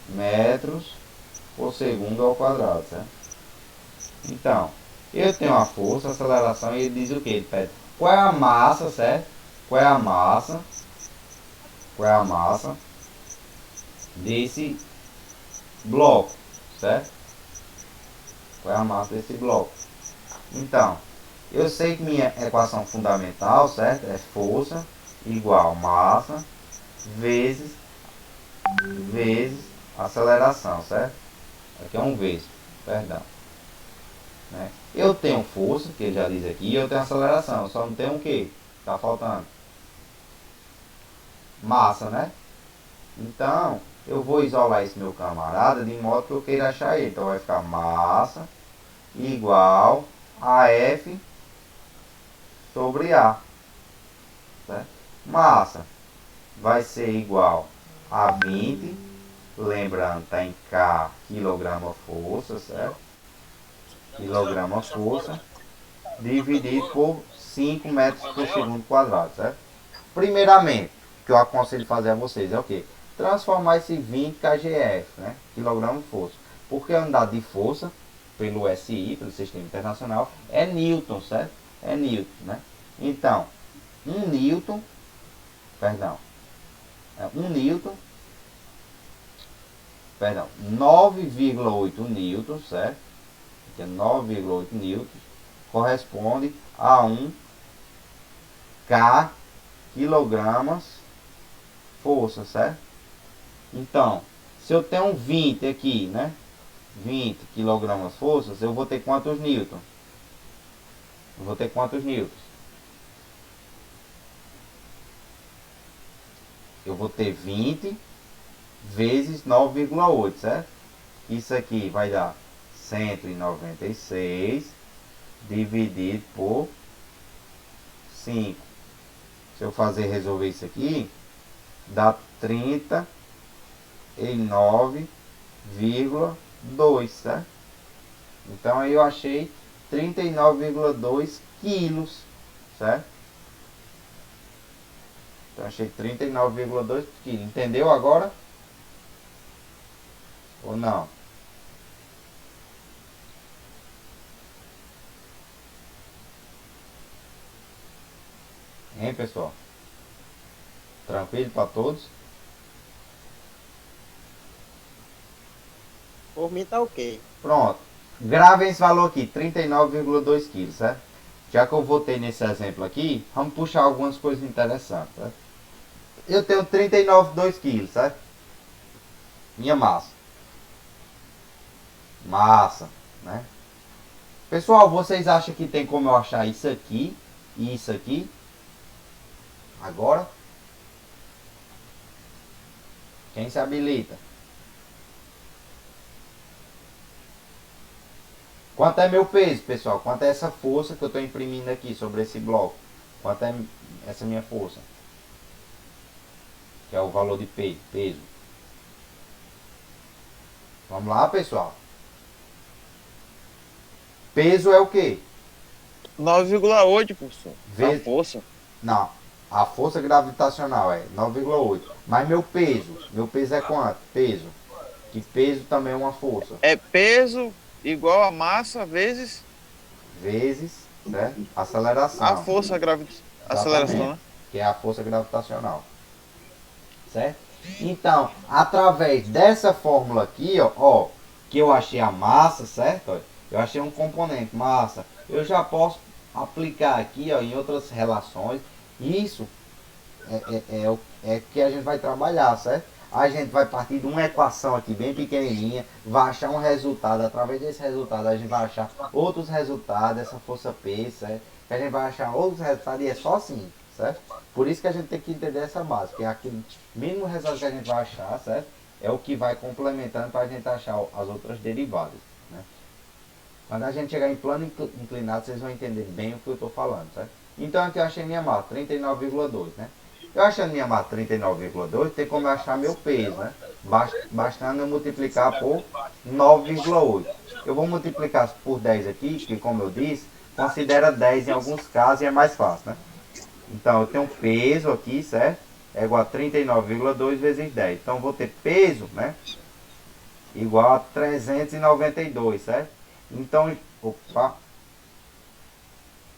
metros por segundo ao quadrado, certo? Então, eu tenho a força, a aceleração, e ele diz o que? Ele pede qual é a massa, certo? Qual é a massa? Qual é a massa desse bloco, certo? Qual é a massa desse bloco? Então, eu sei que minha equação fundamental, certo? É força igual massa vezes aceleração, certo? Aqui é um vezes, perdão. Né? Eu tenho força, que ele já diz aqui, e eu tenho aceleração. Só não tenho o que? Tá faltando massa, né? Então, eu vou isolar esse meu camarada de modo que eu queira achar ele. Então, vai ficar massa igual a F sobre A. Certo? Massa vai ser igual a 20. Lembrando, está em K, quilograma força, certo? Quilograma força. Dividido por 5 metros por segundo quadrado, certo? Primeiramente, o que eu aconselho fazer a vocês é o quê? Transformar esse 20 kgf, né? Quilograma força. Porque a unidade de força, pelo SI, pelo Sistema Internacional, é Newton, certo? É Newton, né? Então, 1 Newton, perdão, 9,8 Newton, certo? Que é 9,8 newtons, corresponde a 1 K quilogramas força, certo? Então, se eu tenho 20 aqui, né? 20 quilogramas forças, eu vou ter quantos newtons? Eu vou ter quantos newtons? Eu vou ter 20 vezes 9,8, certo? Isso aqui vai dar 196 dividido por 5. Se eu resolver isso aqui, dá 39,2, certo? Então aí eu achei 39,2 quilos, certo? Então achei 39,2 quilos. Entendeu agora? Ou não? Hein, pessoal? Tranquilo para todos? Por mim tá ok. Pronto. Gravem esse valor aqui, 39,2 quilos, certo? Já que eu voltei nesse exemplo aqui, vamos puxar algumas coisas interessantes, certo? Eu tenho 39,2 quilos, certo? Minha massa. Massa, né? Pessoal, vocês acham que tem como eu achar isso aqui e isso aqui? Agora? Quem se habilita? Quanto é meu peso, pessoal? Quanto é essa força que eu estou imprimindo aqui sobre esse bloco? Quanto é essa minha força? Que é o valor de peso. Vamos lá, pessoal. Peso é o quê? 9,8, professor. Vezes... A força. Não, a força gravitacional é 9,8. Mas meu peso é quanto? Peso. Que peso também é uma força. É peso igual a massa vezes certo? Aceleração. a força aceleração, né? Que é a força gravitacional. Certo? Então, através dessa fórmula aqui, ó, que eu achei a massa, certo? Ó, eu achei um componente, massa. Eu já posso aplicar aqui, ó, em outras relações. Isso é que a gente vai trabalhar, certo? A gente vai partir de uma equação aqui bem pequenininha, vai achar um resultado, através desse resultado a gente vai achar outros resultados, essa força P, certo? Que a gente vai achar outros resultados e é só assim, certo? Por isso que a gente tem que entender essa base, que é aquele mínimo resultado que a gente vai achar, certo? É o que vai complementando para a gente achar as outras derivadas, né? Quando a gente chegar em plano inclinado, vocês vão entender bem o que eu estou falando, certo? Então aqui eu achei minha massa, 39,2, né? Eu achando minha massa 39,2, tem como eu achar meu peso, né? Bastando eu multiplicar por 9,8. Eu vou multiplicar por 10 aqui, que como eu disse, considera 10 em alguns casos e é mais fácil, né? Então eu tenho peso aqui, certo? É igual a 39,2 vezes 10. Então eu vou ter peso, né? igual a 392, certo? Então, opa.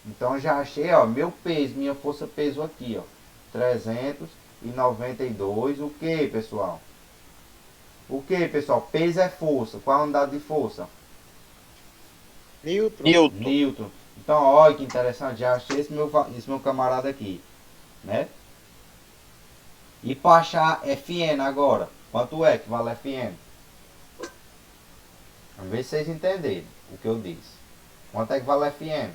Então já achei, ó, meu peso, minha força peso aqui, ó. 392, o que, pessoal? O que, pessoal? Peso é força. Qual é a unidade de força? Newton. Newton. Então, olha que interessante, já achei esse meu camarada aqui, né? E para achar Fn agora, quanto é que vale Fn? Vamos ver se vocês entenderam o que eu disse. Quanto é que vale Fn?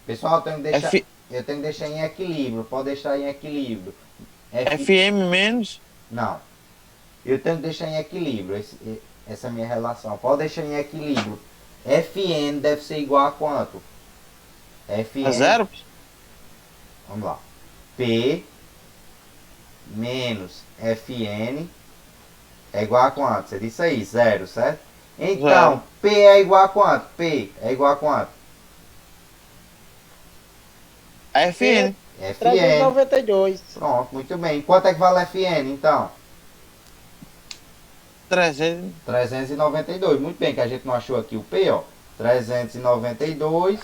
Pessoal, eu tenho que deixar em equilíbrio. Pode deixar em equilíbrio. FM menos? Não. Eu tenho que deixar em equilíbrio essa minha relação. Pode deixar em equilíbrio. Fn deve ser igual a quanto? Fn. A zero? Vamos lá. P menos Fn é igual a quanto? Você disse aí, zero, certo? Então, Zero. P é igual a quanto? P é igual a quanto? A FN. Fn. 392. Pronto, muito bem. Quanto é que vale Fn, então? 300. 392. Muito bem, que a gente não achou aqui o P, ó. 392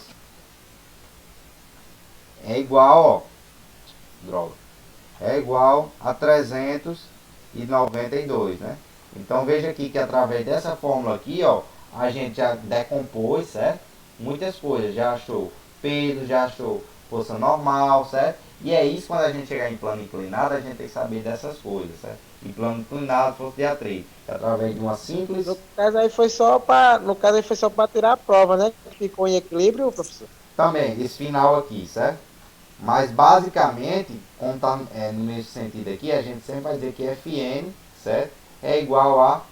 é igual, ó. Droga. É igual a 392, né? Então veja aqui que através dessa fórmula aqui, ó, a gente já decompôs, certo? Muitas coisas, já achou peso, já achou força normal, certo? E é isso, quando a gente chegar em plano inclinado, a gente tem que saber dessas coisas, certo? Em plano inclinado, força de atrito, através de uma simples... No caso aí foi só para tirar a prova, né? Ficou em equilíbrio, professor. Também, esse final aqui, certo? Mas basicamente, como está no mesmo sentido aqui, a gente sempre vai dizer que Fn, certo? É igual a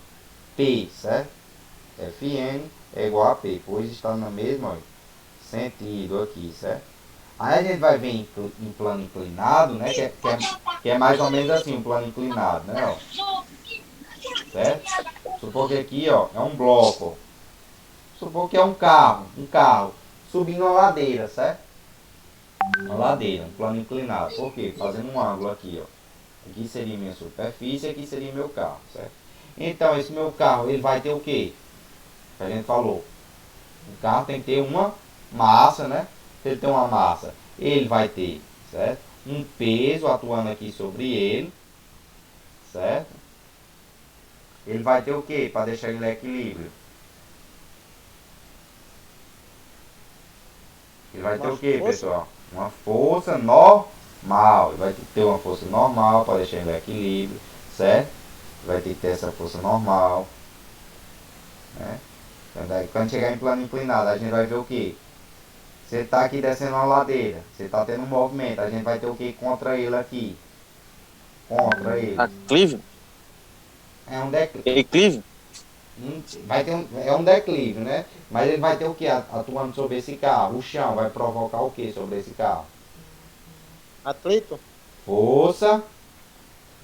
P, certo? Fn é igual a P, pois está no mesmo, ó, sentido aqui, certo? Aí a gente vai ver em plano inclinado, né? Que é mais ou menos assim, um plano inclinado, né? Ó. Certo? Supor que aqui, ó, é um bloco. Ó. Supor que é um carro subindo uma ladeira, certo? Uma ladeira, um plano inclinado. Por quê? Fazendo um ângulo aqui, ó. Aqui seria minha superfície, aqui seria meu carro, certo? Então, esse meu carro, ele vai ter o quê? Que a gente falou. O carro tem que ter uma massa, né? Se ele tem uma massa, ele vai ter, certo? Um peso atuando aqui sobre ele, certo? Ele vai ter o quê? Para deixar ele em equilíbrio. Ele vai ter o quê, pessoal? Uma força normal. Ele vai ter uma força normal para deixar ele em equilíbrio, certo? Vai ter que ter essa força normal, né? Quando chegar em plano inclinado, a gente vai ver o que? Você está aqui descendo uma ladeira, você está tendo um movimento, a gente vai ter o que contra ele aqui? Contra ele. Aclive? É um declive. Eclive? É um declive, né? Mas ele vai ter o que atuando sobre esse carro? O chão vai provocar o que sobre esse carro? Atrito? Força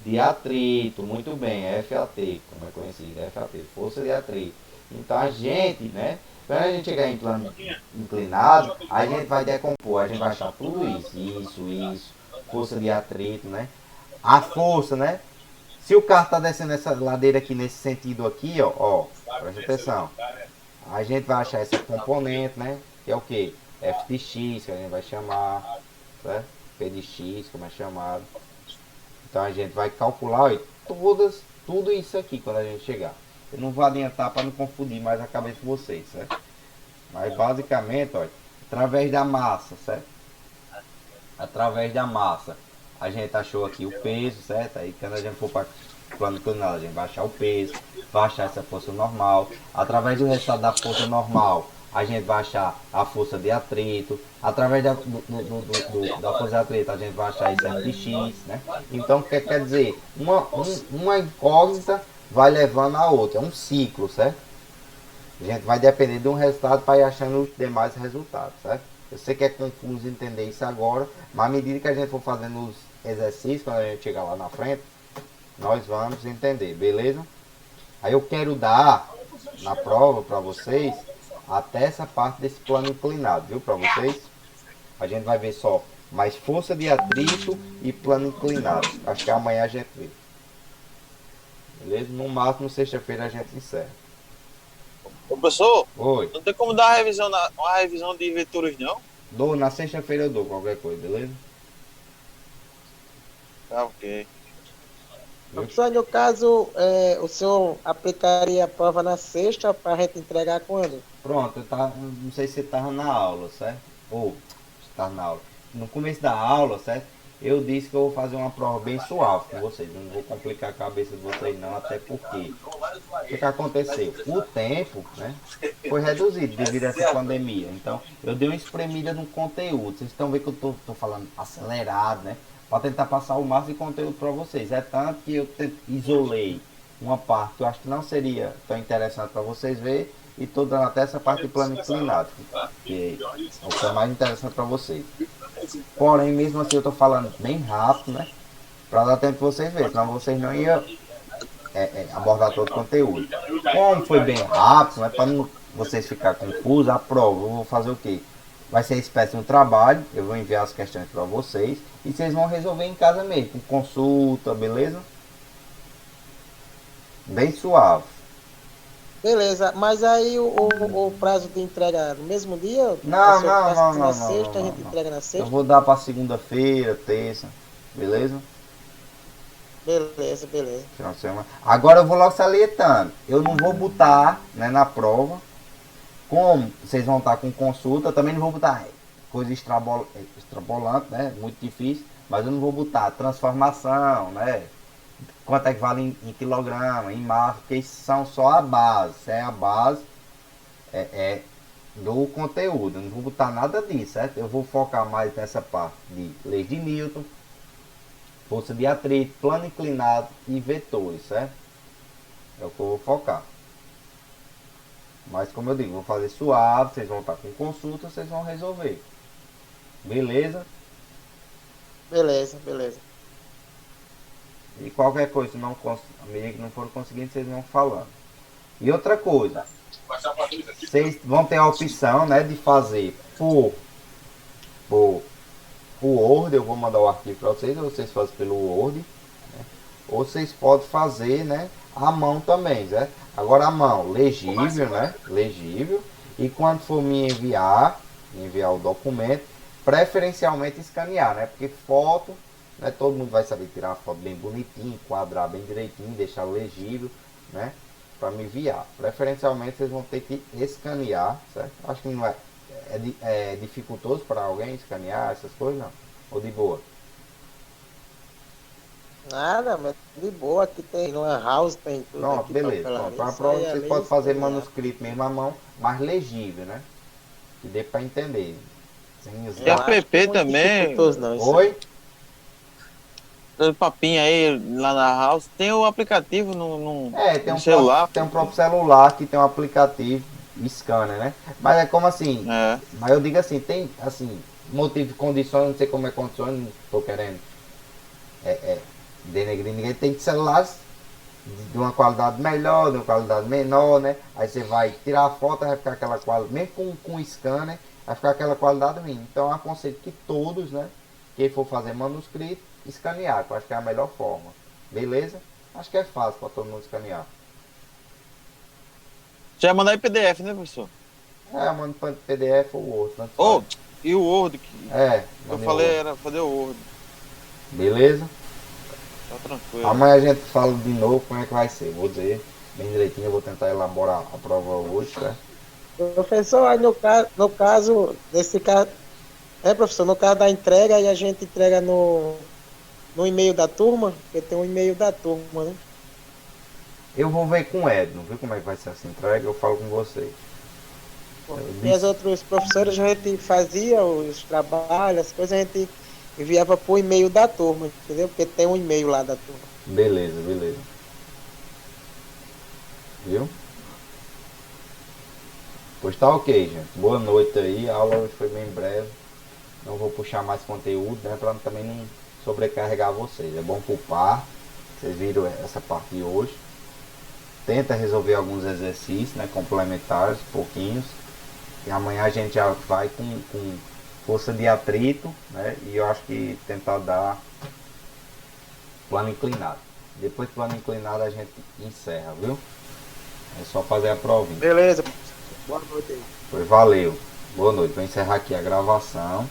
de atrito, muito bem, FAT, como é conhecido, FAT, força de atrito. Então a gente, né, quando a gente chegar em plano inclinado, a gente vai decompor, a gente vai achar tudo isso, força de atrito, né, a força, né, se o carro está descendo essa ladeira aqui nesse sentido aqui, ó, presta atenção, a gente vai achar esse componente, né, que é o que? F de X, que a gente vai chamar, certo? P de X, como é chamado. Então a gente vai calcular, ó, tudo isso aqui quando a gente chegar. Eu não vou adiantar para não confundir mais a cabeça de vocês, certo? Mas basicamente, ó, através da massa, certo? Através da massa, a gente achou aqui o peso, certo? Aí quando a gente for para o plano inclinado, a gente vai achar o peso, vai achar essa força normal. Através do resultado da força normal, a gente vai achar a força de atrito. Através da força de atrito, a gente vai achar esse F de X, né? Então, o que quer dizer? Uma incógnita vai levando a outra. É um ciclo, certo? A gente vai depender de um resultado para ir achando os demais resultados, certo? Eu sei que é confuso entender isso agora, mas à medida que a gente for fazendo os exercícios, quando a gente chegar lá na frente, nós vamos entender, beleza? Aí eu quero dar na prova para vocês até essa parte desse plano inclinado, viu, para vocês? A gente vai ver só mais força de atrito e plano inclinado. Acho que amanhã a gente vê. beleza? No máximo, sexta-feira a gente encerra. Ô, professor, Oi. não tem como dar uma revisão de vetores, não? Dou, na sexta-feira eu dou qualquer coisa, beleza? Tá, ok. Professor, no caso, o senhor aplicaria a prova na sexta para a gente entregar quando? Pronto, não sei se você estava na aula, certo? Ou, estava na aula. No começo da aula, certo? Eu disse que eu vou fazer uma prova bem suave com vocês. Não vou complicar a cabeça de vocês não, até porque o que aconteceu? O tempo, né, foi reduzido devido a essa pandemia. Então, eu dei uma espremida no conteúdo. Vocês estão vendo que eu tô falando acelerado, né? Para tentar passar o máximo de conteúdo para vocês. É tanto que eu isolei uma parte que eu acho que não seria tão interessante para vocês verem e tô dando até essa parte de plano inclinado, que é o que é mais interessante para vocês. Porém, mesmo assim, eu tô falando bem rápido, né? Para dar tempo de vocês verem, senão vocês não iam abordar todo o conteúdo. Como foi bem rápido, né? Para não vocês ficarem confusos, a prova, eu vou fazer o quê? Vai ser espécie de um trabalho, eu vou enviar as questões para vocês e vocês vão resolver em casa mesmo, com consulta, beleza? Bem suave. Beleza, mas aí o prazo de entrega é no mesmo dia? Não, O senhor não, passa não, na não, sexta, não, a gente não. entrega na Eu sexta? vou dar para segunda-feira, terça, beleza? Beleza, beleza. Final de semana. Agora eu vou logo salientando. Eu não vou botar, né, na prova. Como vocês vão estar com consulta, eu também não vou botar coisa extrabolante, né? Muito difícil. Mas eu não vou botar transformação, né? Quanto é que vale em quilograma, em massa, porque isso são só a base. Isso é a base do conteúdo. Eu não vou botar nada disso, certo? Eu vou focar mais nessa parte de leis de Newton, força de atrito, plano inclinado e vetores, certo? É o que eu vou focar. Mas como eu digo, vou fazer suave, vocês vão estar com consulta, vocês vão resolver. Beleza? Beleza, beleza. E qualquer coisa, à medida que não for conseguindo, vocês vão falando. E outra coisa, vocês vão ter a opção, né, de fazer por o Word, eu vou mandar o arquivo para vocês, ou vocês fazem pelo Word, né? Ou vocês podem fazer, né, à mão também, né? Agora a mão, legível, né, legível, e quando for me enviar o documento, preferencialmente escanear, né, porque foto, né, todo mundo vai saber tirar a foto bem bonitinho, enquadrar bem direitinho, deixar legível, né, para me enviar. Preferencialmente vocês vão ter que escanear, certo? Acho que não é dificultoso para alguém escanear essas coisas, não? Ou de boa? Nada, mas de boa, aqui tem Lan House, tem tudo. Pronto, aqui beleza. Pronto. Para a prova vocês podem fazer manuscrito mesmo à mão, mas legível, né? Que dê para entender. E a PP também. Oi? Papinho aí lá na house. Tem o aplicativo Tem no celular. Tem um próprio celular que tem um aplicativo scanner, né? Mas é como assim? Mas eu digo assim, tem assim, motivo de condições, não sei como é condições, não estou querendo denegrir ninguém, tem celulares de uma qualidade melhor, de uma qualidade menor, né? Aí você vai tirar a foto, vai ficar aquela qualidade, mesmo com scanner, vai ficar aquela qualidade ruim. Então eu aconselho que todos, né? Quem for fazer manuscrito, escanear, que eu acho que é a melhor forma. Beleza? Acho que é fácil para todo mundo escanear. Já mandar em PDF, né, professor? Eu mando para PDF ou Word. E o Word? Eu falei era fazer o Word. Beleza? Tá tranquilo. Amanhã a gente fala de novo como é que vai ser. Vou dizer bem direitinho, eu vou tentar elaborar a prova hoje, tá? Professor, aí no caso, desse caso, professor, no caso da entrega, aí a gente entrega no e-mail da turma, porque tem um e-mail da turma, né? Eu vou ver com o Edno, ver como é que vai ser essa entrega, eu falo com vocês. E as outros professores a gente fazia os trabalhos, as coisas a gente enviava por e-mail da turma, entendeu? Porque tem um e-mail lá da turma. Beleza, beleza. Viu? Pois tá ok, gente. Boa noite aí. A aula hoje foi bem breve. Não vou puxar mais conteúdo, né? Pra também não sobrecarregar vocês. É bom por parte. Vocês viram essa parte de hoje. Tenta resolver alguns exercícios, né? Complementares, pouquinhos. E amanhã a gente já vai com força de atrito, né? E eu acho que tentar dar plano inclinado. Depois do plano inclinado a gente encerra, viu? É só fazer a provinha. Beleza, boa noite aí. Pois valeu. Boa noite. Vou encerrar aqui a gravação.